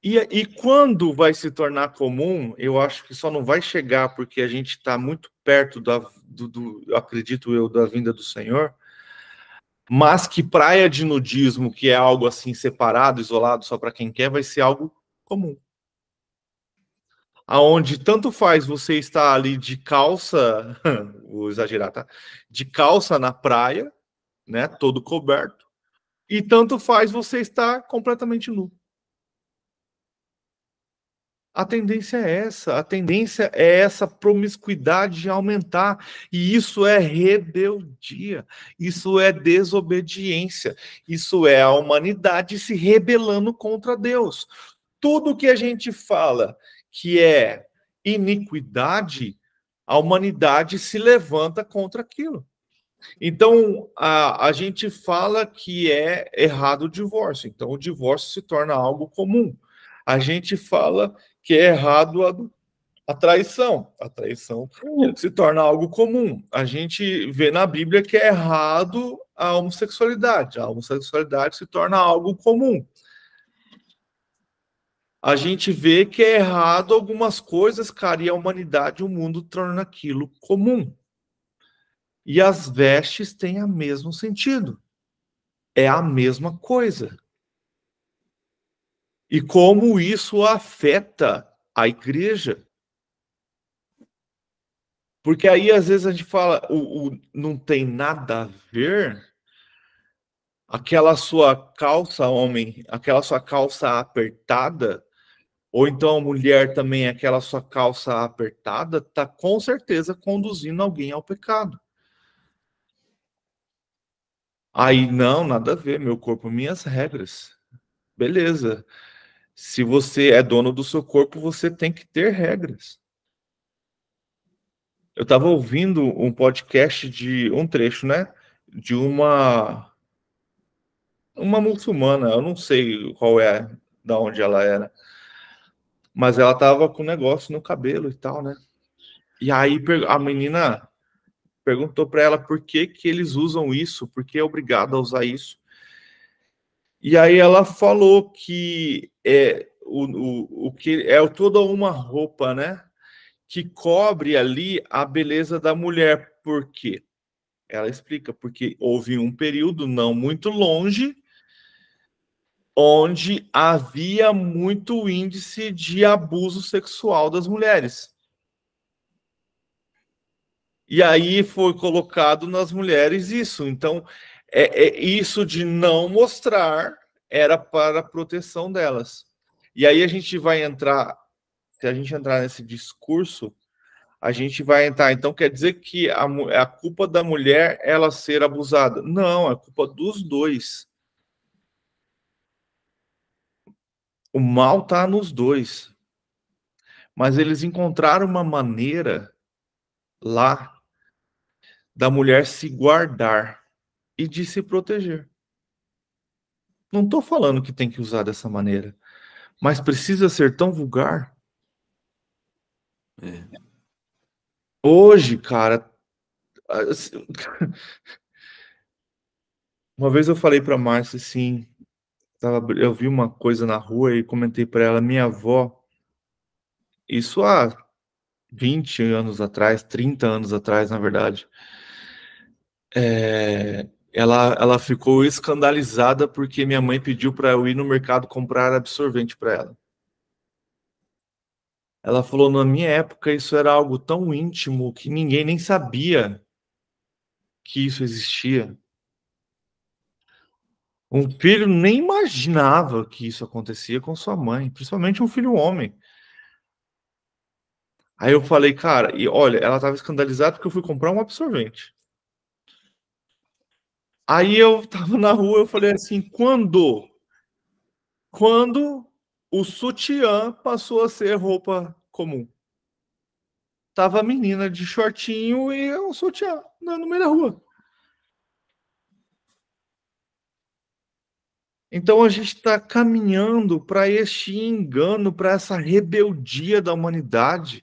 E quando vai se tornar comum, eu acho que só não vai chegar porque a gente está muito perto acredito eu, da vinda do Senhor, mas que praia de nudismo, que é algo assim separado, isolado, só para quem quer, vai ser algo comum. Aonde tanto faz você estar ali de calça, vou exagerar, tá? De calça na praia, né, todo coberto, e tanto faz você estar completamente nu. A tendência é essa promiscuidade aumentar, e isso é rebeldia, isso é desobediência, isso é a humanidade se rebelando contra Deus. Tudo que a gente fala que é iniquidade, a humanidade se levanta contra aquilo. Então, a gente fala que é errado o divórcio, então o divórcio se torna algo comum. A gente fala que é errado a traição se torna algo comum. A gente vê na Bíblia que é errado a homossexualidade se torna algo comum. a gente vê que é errado algumas coisas, cara, e a humanidade, o mundo torna aquilo comum. E as vestes têm o mesmo sentido. É a mesma coisa. E como isso afeta a igreja. Porque aí, às vezes, a gente fala, não tem nada a ver aquela sua calça, homem, aquela sua calça apertada, ou então a mulher também, aquela sua calça apertada, está com certeza conduzindo alguém ao pecado. Aí, não, nada a ver, meu corpo, minhas regras. Beleza. Se você é dono do seu corpo, você tem que ter regras. Eu estava ouvindo um podcast de um trecho, né? De uma muçulmana, eu não sei qual é, da onde ela era, mas ela tava com um negócio no cabelo e tal, né? E aí a menina perguntou para ela por que que eles usam isso, por que é obrigado a usar isso. E aí ela falou que é o que é toda uma roupa, né? Que cobre ali a beleza da mulher. Por quê? Ela explica, porque houve um período não muito longe onde havia muito índice de abuso sexual das mulheres. E aí foi colocado nas mulheres isso. Então, isso de não mostrar era para a proteção delas. E aí a gente vai entrar, se a gente entrar nesse discurso, a gente vai entrar. Então, quer dizer que a culpa da mulher ela ser abusada? Não, é culpa dos dois. O mal está nos dois. Mas eles encontraram uma maneira lá da mulher se guardar e de se proteger. Não estou falando que tem que usar dessa maneira, mas precisa ser tão vulgar? É. Hoje, cara, uma vez eu falei para Márcia assim, eu vi uma coisa na rua e comentei para ela, minha avó, isso há 20 anos atrás, 30 anos atrás, na verdade, ela ficou escandalizada porque minha mãe pediu para eu ir no mercado comprar absorvente para ela. Ela falou, na minha época isso era algo tão íntimo que ninguém nem sabia que isso existia. Um filho nem imaginava que isso acontecia com sua mãe, principalmente um filho homem. Aí eu falei, cara, e olha, ela estava escandalizada porque eu fui comprar um absorvente. Aí eu tava na rua, eu falei assim, quando o sutiã passou a ser roupa comum? Tava a menina de shortinho e um sutiã no meio da rua. Então a gente está caminhando para este engano, para essa rebeldia da humanidade,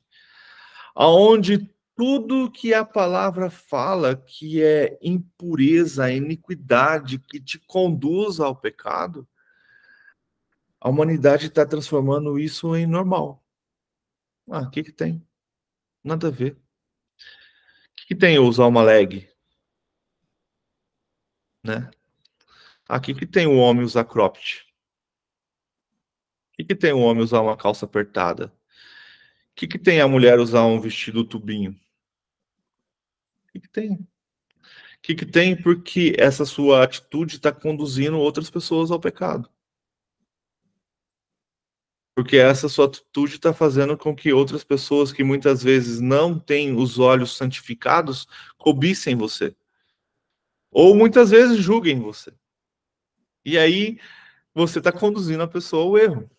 aonde tudo que a palavra fala que é impureza, iniquidade, que te conduz ao pecado, a humanidade está transformando isso em normal. Ah, o que que tem? Nada a ver. O que tem eu usar uma leg? Né? Aqui que tem o homem usar cropped? O que tem o homem usar uma calça apertada? O que tem a mulher usar um vestido tubinho? O que tem? O que tem? Porque essa sua atitude está conduzindo outras pessoas ao pecado. Porque essa sua atitude está fazendo com que outras pessoas que muitas vezes não têm os olhos santificados cobicem você. Ou muitas vezes julguem você. E aí você está conduzindo a pessoa ao erro.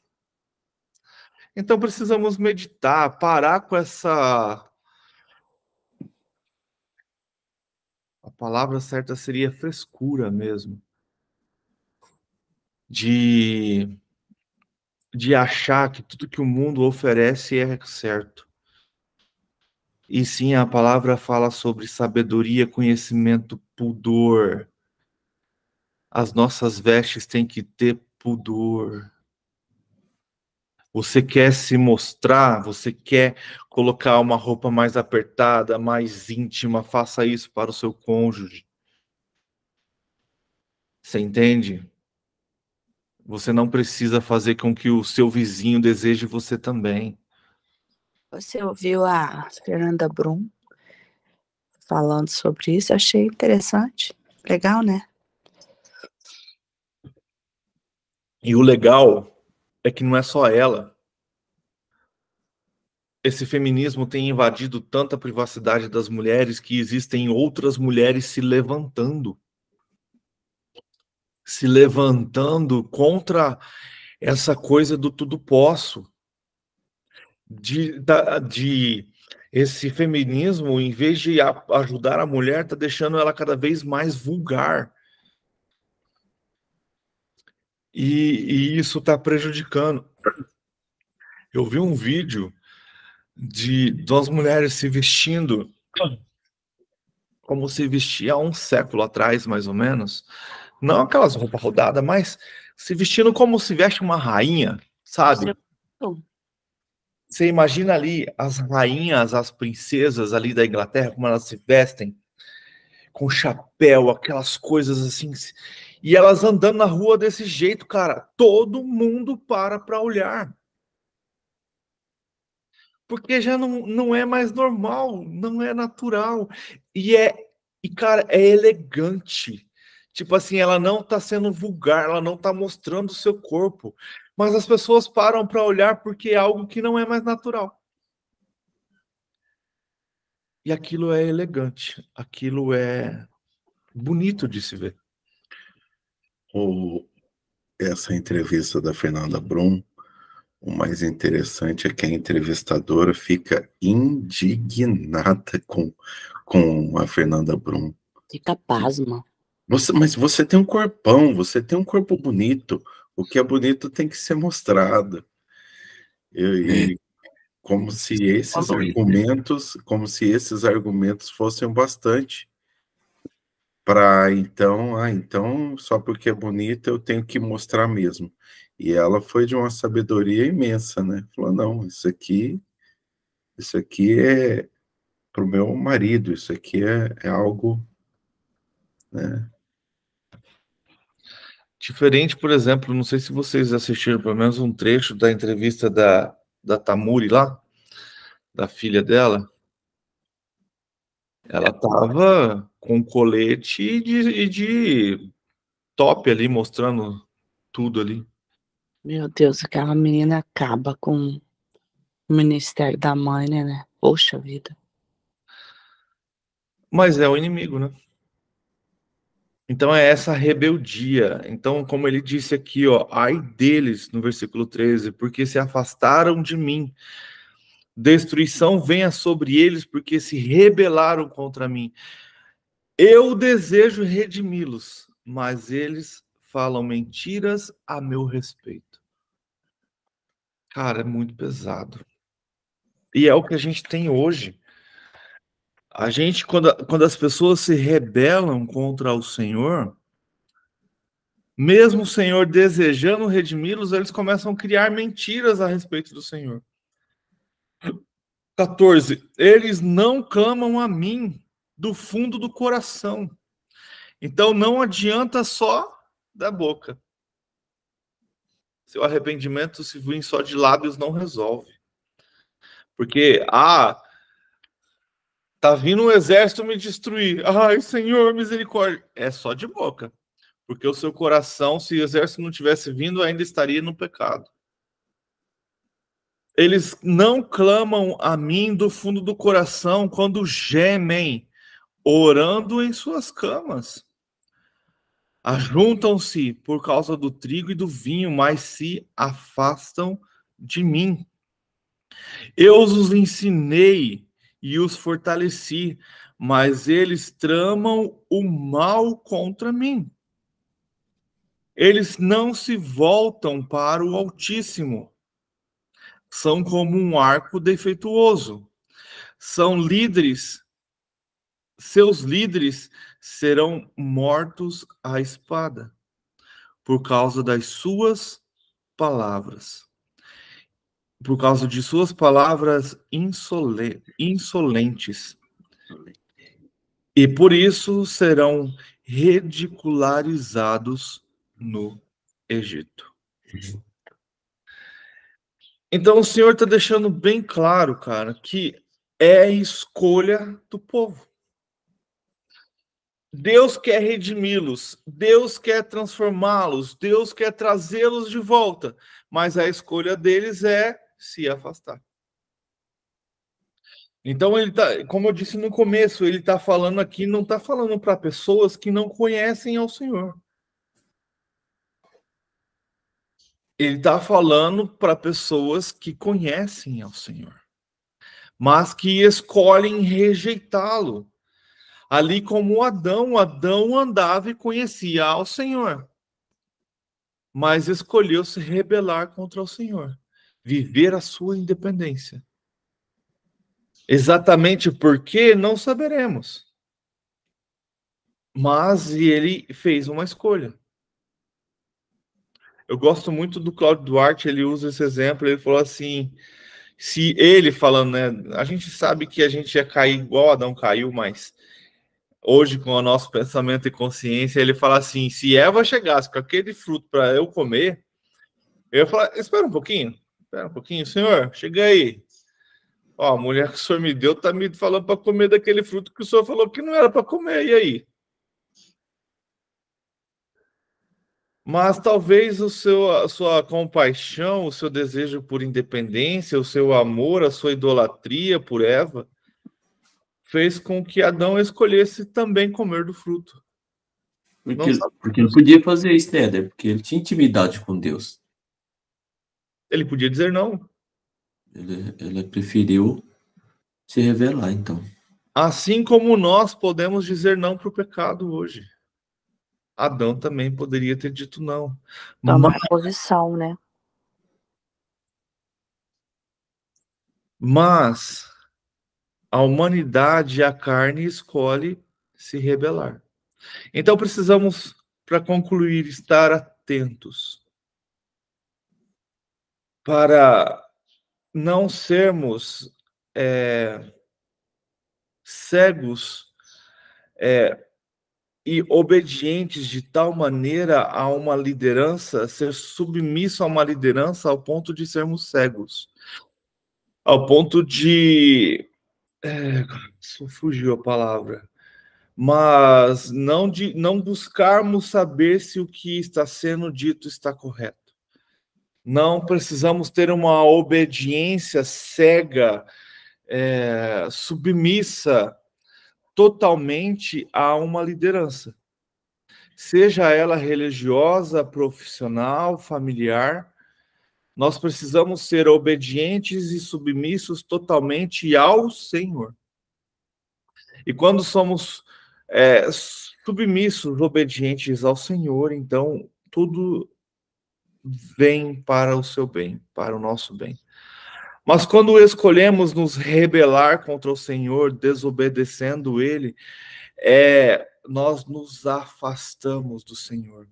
Então precisamos meditar, parar com essa... A palavra certa seria frescura mesmo. De achar que tudo que o mundo oferece é certo. E sim, a palavra fala sobre sabedoria, conhecimento, pudor. As nossas vestes têm que ter pudor. Você quer se mostrar, você quer colocar uma roupa mais apertada, mais íntima, faça isso para o seu cônjuge. Você entende? Você não precisa fazer com que o seu vizinho deseje você também. Você ouviu a Fernanda Brum falando sobre isso? Achei interessante. Legal, né? E o legal é que não é só ela. Esse feminismo tem invadido tanta privacidade das mulheres que existem outras mulheres se levantando contra essa coisa do tudo posso, de esse feminismo, em vez de ajudar a mulher, está deixando ela cada vez mais vulgar. E isso está prejudicando. Eu vi um vídeo de duas mulheres se vestindo como se vestia há um século atrás, mais ou menos. Não aquelas roupas rodadas, mas se vestindo como se veste uma rainha, sabe? Você imagina ali as rainhas, as princesas ali da Inglaterra, como elas se vestem, com chapéu, aquelas coisas assim. E elas andando na rua desse jeito, cara. Todo mundo para olhar. Porque já não é mais normal, não é natural. Cara, é elegante. Tipo assim, ela não tá sendo vulgar, ela não tá mostrando o seu corpo. Mas as pessoas param para olhar porque é algo que não é mais natural. E aquilo é elegante, aquilo é bonito de se ver. Essa entrevista da Fernanda Brum, o mais interessante é que a entrevistadora fica indignada com a Fernanda Brum. Fica pasma. Mas você tem um corpão, você tem um corpo bonito. O que é bonito tem que ser mostrado. Como se esses argumentos fossem bastante para então só porque é bonita eu tenho que mostrar mesmo. E ela foi de uma sabedoria imensa, né? Falou, não, isso aqui é para o meu marido, isso aqui é algo, né? Diferente, por exemplo, não sei se vocês assistiram pelo menos um trecho da entrevista da Tamuri lá, da filha dela. Ela tava com colete e de top ali, mostrando tudo ali. Meu Deus, aquela menina acaba com o ministério da mãe, né? Poxa vida. Mas é o inimigo, né? Então é essa rebeldia. Então, como ele disse aqui, ó, ai deles, no versículo 13, porque se afastaram de mim. Destruição venha sobre eles, porque se rebelaram contra mim. Eu desejo redimi-los, mas eles falam mentiras a meu respeito. Cara, é muito pesado. E é o que a gente tem hoje. A gente, quando as pessoas se rebelam contra o Senhor, mesmo o Senhor desejando redimi-los, eles começam a criar mentiras a respeito do Senhor. 14. Eles não clamam a mim do fundo do coração. Então não adianta só da boca. Seu arrependimento, se vir só de lábios, não resolve. Porque, tá vindo um exército me destruir. Ai, Senhor, misericórdia. É só de boca. Porque o seu coração, se o exército não tivesse vindo, ainda estaria no pecado. Eles não clamam a mim do fundo do coração quando gemem, orando em suas camas. Ajuntam-se por causa do trigo e do vinho, mas se afastam de mim. Eu os ensinei e os fortaleci, mas eles tramam o mal contra mim. Eles não se voltam para o Altíssimo. São como um arco defeituoso. São líderes, seus líderes serão mortos à espada por causa das suas palavras. por causa de suas palavras insolentes. E por isso serão ridicularizados no Egito. Então o Senhor está deixando bem claro, cara, que é escolha do povo. Deus quer redimi-los, Deus quer transformá-los, Deus quer trazê-los de volta, mas a escolha deles é se afastar. Então ele tá, como eu disse no começo, ele está falando aqui, não está falando para pessoas que não conhecem ao Senhor. Ele está falando para pessoas que conhecem ao Senhor, mas que escolhem rejeitá-lo. Ali como Adão andava e conhecia ao Senhor, mas escolheu se rebelar contra o Senhor, viver a sua independência. Exatamente porque não saberemos. Mas ele fez uma escolha. Eu gosto muito do Cláudio Duarte, ele usa esse exemplo, ele falou assim, se ele falando, né, a gente sabe que a gente ia cair igual Adão caiu, mas hoje, com o nosso pensamento e consciência, ele fala assim, se Eva chegasse com aquele fruto para eu comer, eu ia falar, espera um pouquinho, senhor, chega aí. Ó, a mulher que o senhor me deu tá me falando para comer daquele fruto que o senhor falou que não era para comer, e aí? Mas talvez a sua compaixão, o seu desejo por independência, o seu amor, a sua idolatria por Eva, fez com que Adão escolhesse também comer do fruto. Porque ele podia fazer isso, né, Éder? Porque ele tinha intimidade com Deus. Ele podia dizer não. Ele preferiu se revelar, então. Assim como nós podemos dizer não para o pecado hoje. Adão também poderia ter dito não. Tomar posição, né? Mas a humanidade e a carne escolhe se rebelar. Então precisamos, para concluir, estar atentos para não sermos cegos e obedientes de tal maneira a uma liderança, ser submisso a uma liderança ao ponto de sermos cegos, ao ponto de fugiu a palavra, mas não buscarmos saber se o que está sendo dito está correto. Não precisamos ter uma obediência cega, submissa totalmente a uma liderança. Seja ela religiosa, profissional, familiar, nós precisamos ser obedientes e submissos totalmente ao Senhor. E quando somos submissos, obedientes ao Senhor, então tudo vem para o seu bem, para o nosso bem. Mas quando escolhemos nos rebelar contra o Senhor, desobedecendo Ele, nós nos afastamos do Senhor.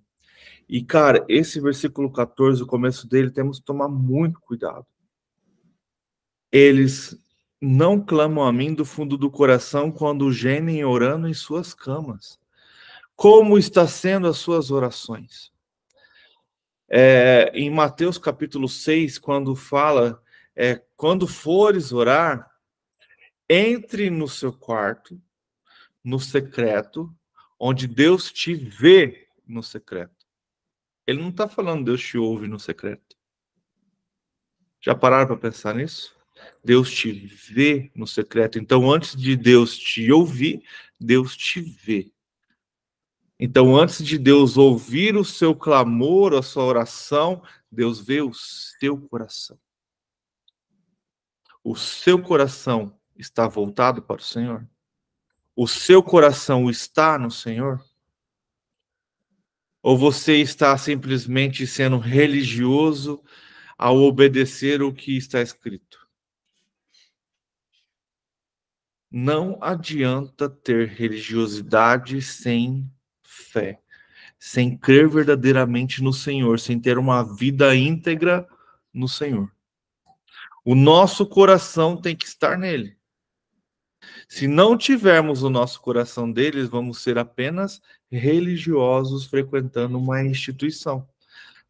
E, cara, esse versículo 14, o começo dele, temos que tomar muito cuidado. Eles não clamam a mim do fundo do coração quando gemem orando em suas camas. Como está sendo as suas orações? Em Mateus capítulo 6, quando fala, quando fores orar, entre no seu quarto, no secreto, onde Deus te vê no secreto. Ele não está falando Deus te ouve no secreto. Já pararam para pensar nisso? Deus te vê no secreto. Então, antes de Deus te ouvir, Deus te vê. Então, antes de Deus ouvir o seu clamor, a sua oração, Deus vê o seu coração. O seu coração está voltado para o Senhor? O seu coração está no Senhor? Ou você está simplesmente sendo religioso ao obedecer o que está escrito? Não adianta ter religiosidade sem fé, sem crer verdadeiramente no Senhor, sem ter uma vida íntegra no Senhor. O nosso coração tem que estar nele. Se não tivermos o nosso coração deles, vamos ser apenas religiosos frequentando uma instituição.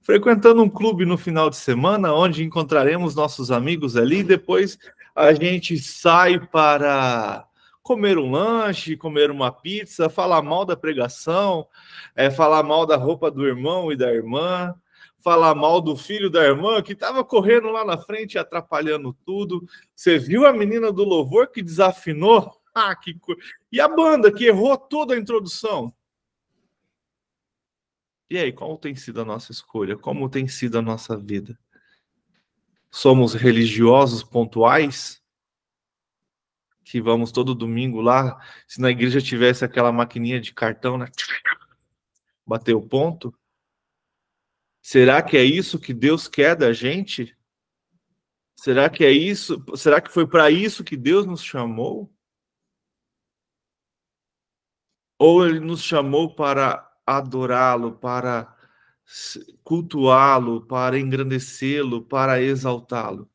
Frequentando um clube no final de semana, onde encontraremos nossos amigos ali, e depois a gente sai para comer um lanche, comer uma pizza, falar mal da pregação, falar mal da roupa do irmão e da irmã, falar mal do filho da irmã que estava correndo lá na frente, atrapalhando tudo. Você viu a menina do louvor que desafinou? E a banda que errou toda a introdução? E aí, qual tem sido a nossa escolha? Como tem sido a nossa vida? Somos religiosos pontuais? Que vamos todo domingo lá, se na igreja tivesse aquela maquininha de cartão, né? Bater o ponto? Será que é isso que Deus quer da gente? Será que é isso? Será que foi para isso que Deus nos chamou? Ou Ele nos chamou para adorá-lo, para cultuá-lo, para engrandecê-lo, para exaltá-lo?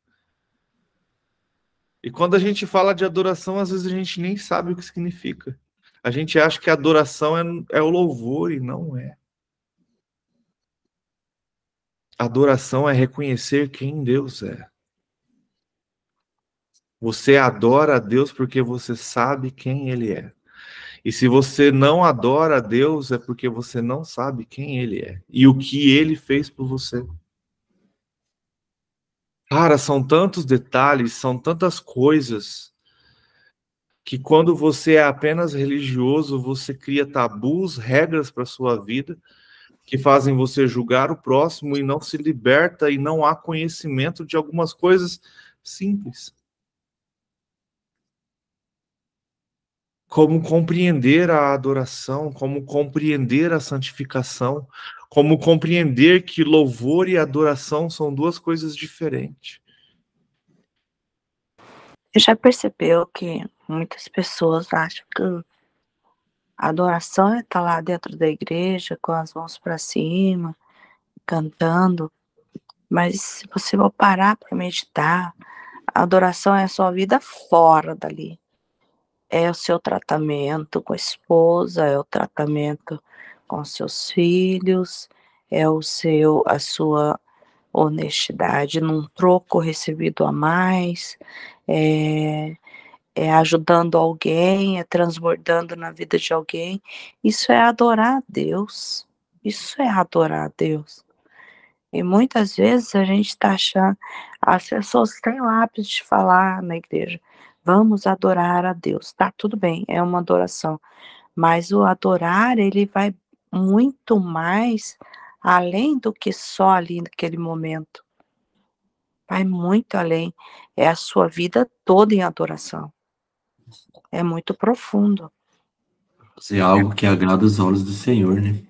E quando a gente fala de adoração, às vezes a gente nem sabe o que significa. A gente acha que a adoração é o louvor, e não é. Adoração é reconhecer quem Deus é. Você adora a Deus porque você sabe quem Ele é. E se você não adora a Deus, é porque você não sabe quem Ele é e o que Ele fez por você. Cara, são tantos detalhes, são tantas coisas, que quando você é apenas religioso, você cria tabus, regras para a sua vida, que fazem você julgar o próximo e não se liberta, e não há conhecimento de algumas coisas simples. Como compreender a adoração, como compreender a santificação, como compreender que louvor e adoração são duas coisas diferentes. Você já percebeu que muitas pessoas acham que a adoração é estar lá dentro da igreja com as mãos para cima, cantando, mas se você for parar para meditar, a adoração é a sua vida fora dali. É o seu tratamento com a esposa, é o tratamento com seus filhos, é a sua honestidade num troco recebido a mais, é ajudando alguém, é transbordando na vida de alguém. Isso é adorar a Deus. Isso é adorar a Deus. E muitas vezes a gente está achando, as pessoas têm o hábito de falar na igreja, vamos adorar a Deus. Tá, tudo bem, é uma adoração. Mas o adorar, ele vai muito mais além do que só ali naquele momento. Vai muito além. É a sua vida toda em adoração. É muito profundo. Fazer algo que agrada os olhos do Senhor, né?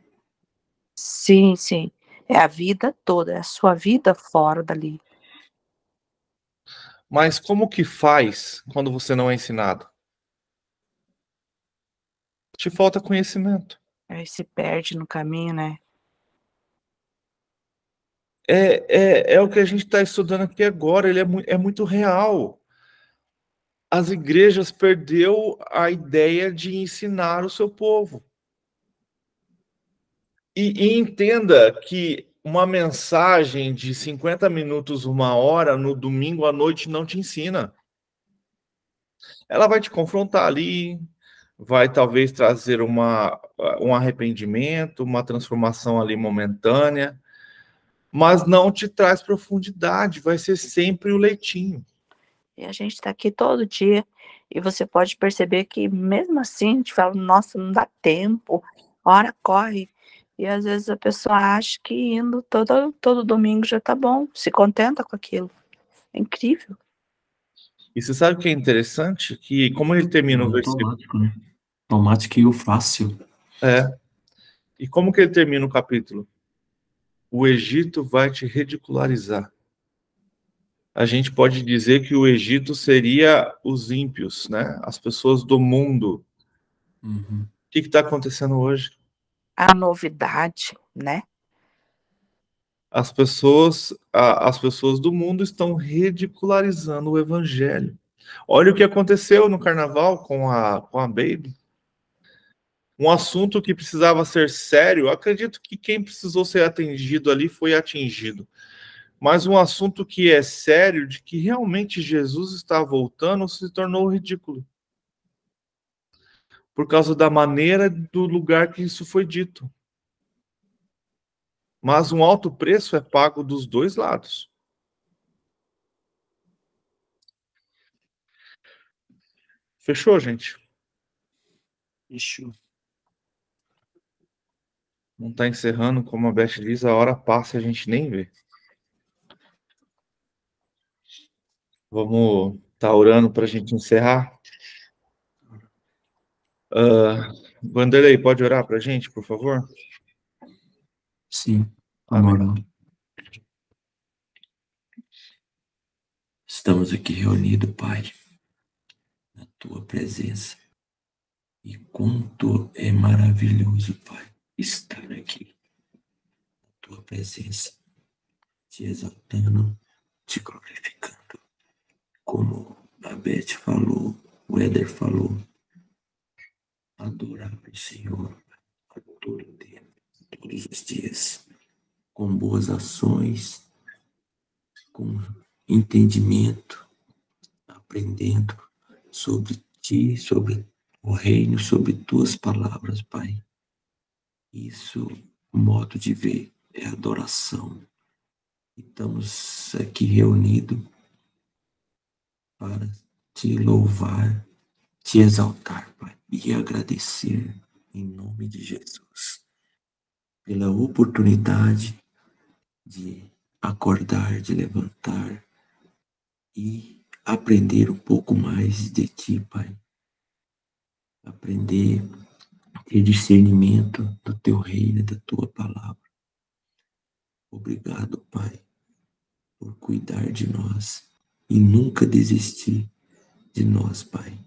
Sim, sim. É a vida toda, é a sua vida fora dali. Mas como que faz quando você não é ensinado? Te falta conhecimento. Aí se perde no caminho, né? É o que a gente está estudando aqui agora, ele é muito real. As igrejas perdeu a ideia de ensinar o seu povo. E entenda que uma mensagem de 50 minutos, 1 hora, no domingo à noite não te ensina. Ela vai te confrontar ali, vai talvez trazer um arrependimento, uma transformação ali momentânea, mas não te traz profundidade, vai ser sempre o leitinho. E a gente está aqui todo dia e você pode perceber que mesmo assim a gente fala, nossa, não dá tempo, a hora corre. E às vezes a pessoa acha que indo todo domingo já tá bom, se contenta com aquilo. É incrível. E você sabe o que é interessante? Que como ele termina o versículo... Automático, né? Automático e o fácil. E como que ele termina o capítulo? O Egito vai te ridicularizar. A gente pode dizer que o Egito seria os ímpios, né? As pessoas do mundo. Uhum. O que está acontecendo hoje? A novidade, né? as pessoas do mundo estão ridicularizando o evangelho. Olha o que aconteceu no carnaval com a Baby. Um assunto que precisava ser sério, acredito que quem precisou ser atendido ali foi atingido. Mas um assunto que é sério, de que realmente Jesus está voltando, se tornou ridículo. Por causa da maneira do lugar que isso foi dito. Mas um alto preço é pago dos dois lados. Fechou, gente? Fechou. Não está encerrando, como a Beth diz, a hora passa e a gente nem vê. Vamos estar orando para a gente encerrar? Vanderlei, pode orar para a gente, por favor? Sim, Amém. vamos orar. Estamos aqui reunidos, Pai, na Tua presença. E quanto é maravilhoso, Pai, estar aqui na Tua presença, te exaltando, te glorificando. Como a Beth falou, o Éder falou, adorar o Senhor a todo tempo, todos os dias, com boas ações, com entendimento, aprendendo sobre Ti, sobre o reino, sobre Tuas palavras, Pai. Isso, o modo de ver, é adoração. Estamos aqui reunidos para Te louvar, Te exaltar, Pai, e agradecer em nome de Jesus pela oportunidade de acordar, de levantar e aprender um pouco mais de Ti, Pai. Aprender, ter discernimento do Teu reino, da Tua palavra. Obrigado, Pai, por cuidar de nós e nunca desistir de nós, Pai.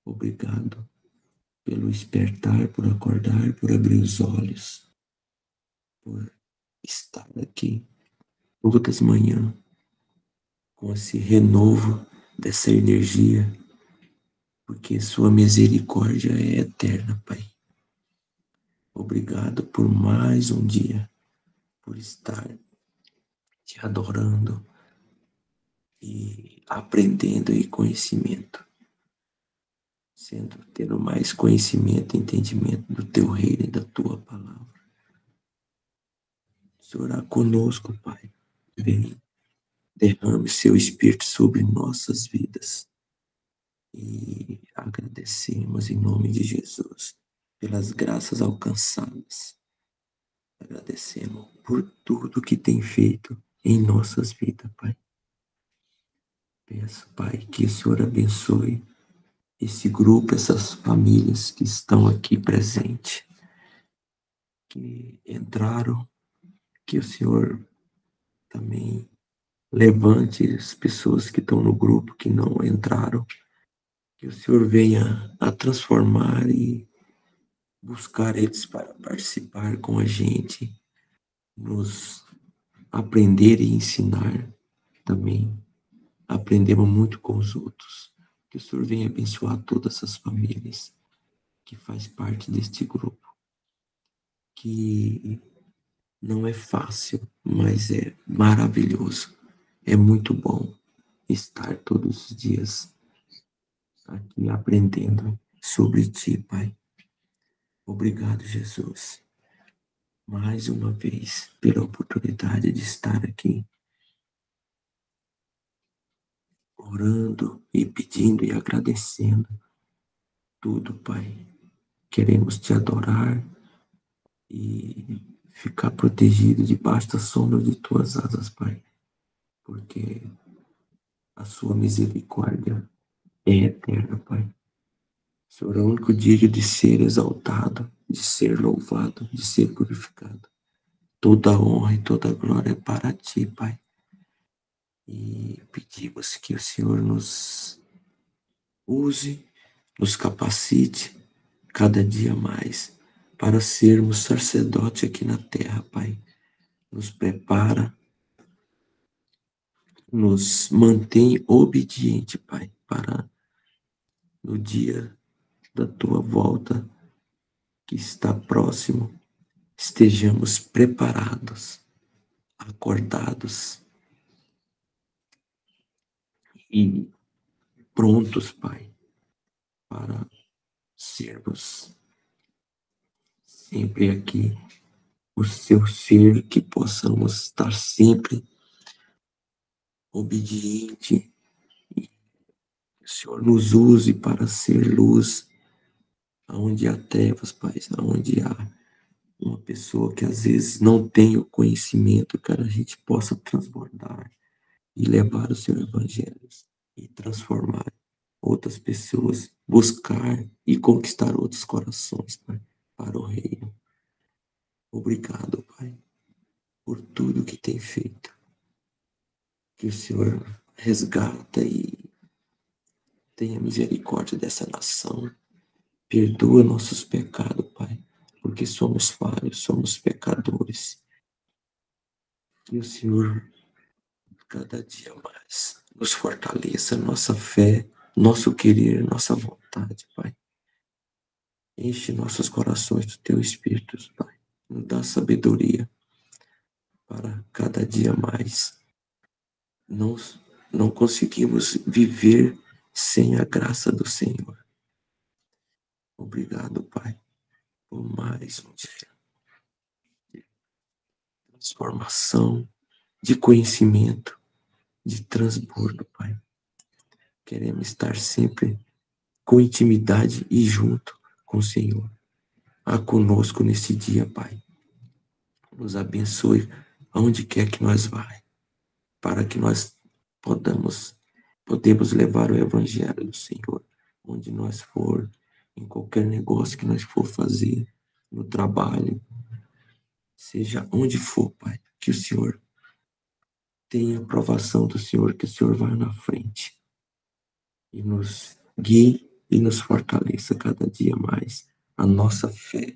Obrigado pelo despertar, por acordar, por abrir os olhos, por estar aqui todas as manhãs com esse renovo dessa energia, porque Sua misericórdia é eterna, Pai. Obrigado por mais um dia, por estar Te adorando e aprendendo e conhecimento, tendo mais conhecimento e entendimento do Teu reino e da Tua palavra. Orar conosco, Pai. Vem, derrame Seu Espírito sobre nossas vidas. E agradecemos em nome de Jesus pelas graças alcançadas. Agradecemos por tudo que tem feito em nossas vidas, Pai. Peço, Pai, que o Senhor abençoe esse grupo, essas famílias que estão aqui presentes, que entraram, que o Senhor também levante as pessoas que estão no grupo, que não entraram, que o Senhor venha a transformar e buscar eles para participar com a gente, nos aprender e ensinar também. Aprendemos muito com os outros. Que o Senhor venha abençoar todas essas famílias que faz parte deste grupo, que não é fácil, mas é maravilhoso. É muito bom estar todos os dias aqui aprendendo sobre Ti, Pai. Obrigado, Jesus, mais uma vez, pela oportunidade de estar aqui, orando e pedindo e agradecendo tudo, Pai. Queremos Te adorar e ficar protegido debaixo da sombra de Tuas asas, Pai, porque a Sua misericórdia é eterna, Pai. O Senhor é o único digno de ser exaltado, de ser louvado, de ser glorificado. Toda a honra e toda a glória é para Ti, Pai. E pedimos que o Senhor nos use, nos capacite cada dia mais para sermos sacerdote aqui na terra, Pai. nos prepara, nos mantém obediente, Pai, para no dia da tua volta, que está próximo, estejamos preparados, acordados e prontos, Pai, para sermos sempre aqui o seu ser, que possamos estar sempre obediente e que o Senhor nos use para ser luz aonde há trevas, Pai, aonde há uma pessoa que às vezes não tem o conhecimento, cara, a gente possa transbordar e levar o seu evangelho e transformar outras pessoas, buscar e conquistar outros corações, Pai, para o reino. Obrigado, Pai, por tudo que tem feito. Que o Senhor resgata e tenha misericórdia dessa nação. Perdoa nossos pecados, Pai, porque somos falhos, somos pecadores. Que o Senhor, cada dia mais, nos fortaleça nossa fé, nosso querer, nossa vontade, Pai. Enche nossos corações do Teu Espírito, Pai. Nos dá sabedoria para cada dia mais. Não conseguimos viver sem a graça do Senhor. Obrigado, Pai, por mais um dia de transformação, de conhecimento, de transbordo, Pai. Queremos estar sempre com intimidade e junto com o Senhor. Conosco nesse dia, Pai. Nos abençoe aonde quer que nós vá, para que nós podemos levar o Evangelho do Senhor, onde nós for, em qualquer negócio que nós for fazer, no trabalho, seja onde for, Pai, que o Senhor tenha aprovação do Senhor, que o Senhor vá na frente e nos guie e nos fortaleça cada dia mais a nossa fé,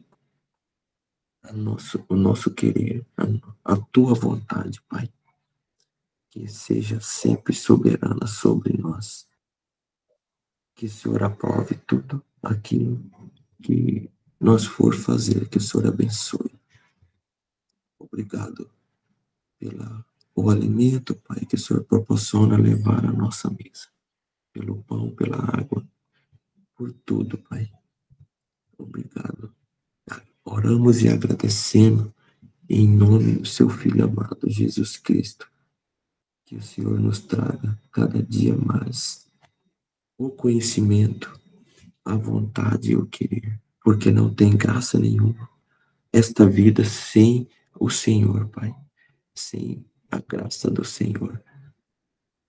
o nosso querer, a tua vontade, Pai, que seja sempre soberana sobre nós. Que o Senhor aprove tudo aquilo que nós for fazer, que o Senhor abençoe. Obrigado pelo alimento, Pai, que o Senhor proporciona levar à nossa mesa, pelo pão, pela água, por tudo, Pai. Obrigado. Oramos e agradecendo em nome do seu Filho amado, Jesus Cristo. Que o Senhor nos traga cada dia mais o conhecimento, a vontade e o querer, porque não tem graça nenhuma esta vida sem o Senhor, Pai, sem a graça do Senhor.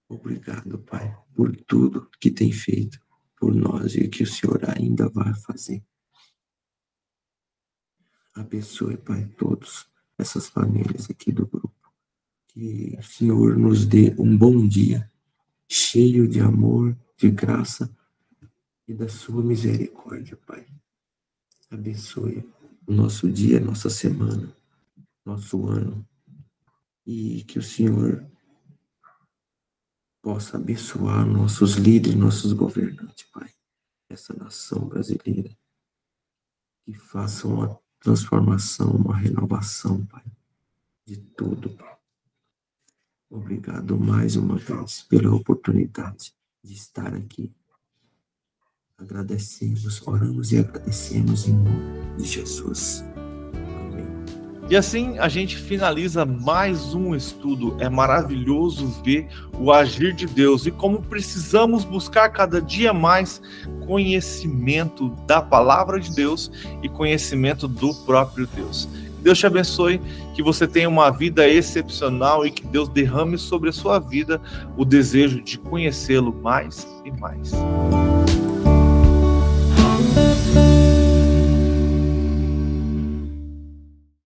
Obrigado, Pai, por tudo que tem feito por nós e que o Senhor ainda vai fazer. Abençoe, Pai, todas essas famílias aqui do grupo. Que o Senhor nos dê um bom dia, cheio de amor, de graça e da sua misericórdia, Pai. Abençoe o nosso dia, nossa semana, nosso ano, e que o Senhor possa abençoar nossos líderes, nossos governantes, Pai, essa nação brasileira, que faça uma transformação, uma renovação, Pai, de tudo, Pai. Obrigado mais uma vez pela oportunidade de estar aqui. Agradecemos, oramos e agradecemos em nome de Jesus. Amém. E assim a gente finaliza mais um estudo. É maravilhoso ver o agir de Deus e como precisamos buscar cada dia mais conhecimento da palavra de Deus e conhecimento do próprio Deus. Deus te abençoe, que você tenha uma vida excepcional e que Deus derrame sobre a sua vida o desejo de conhecê-lo mais e mais.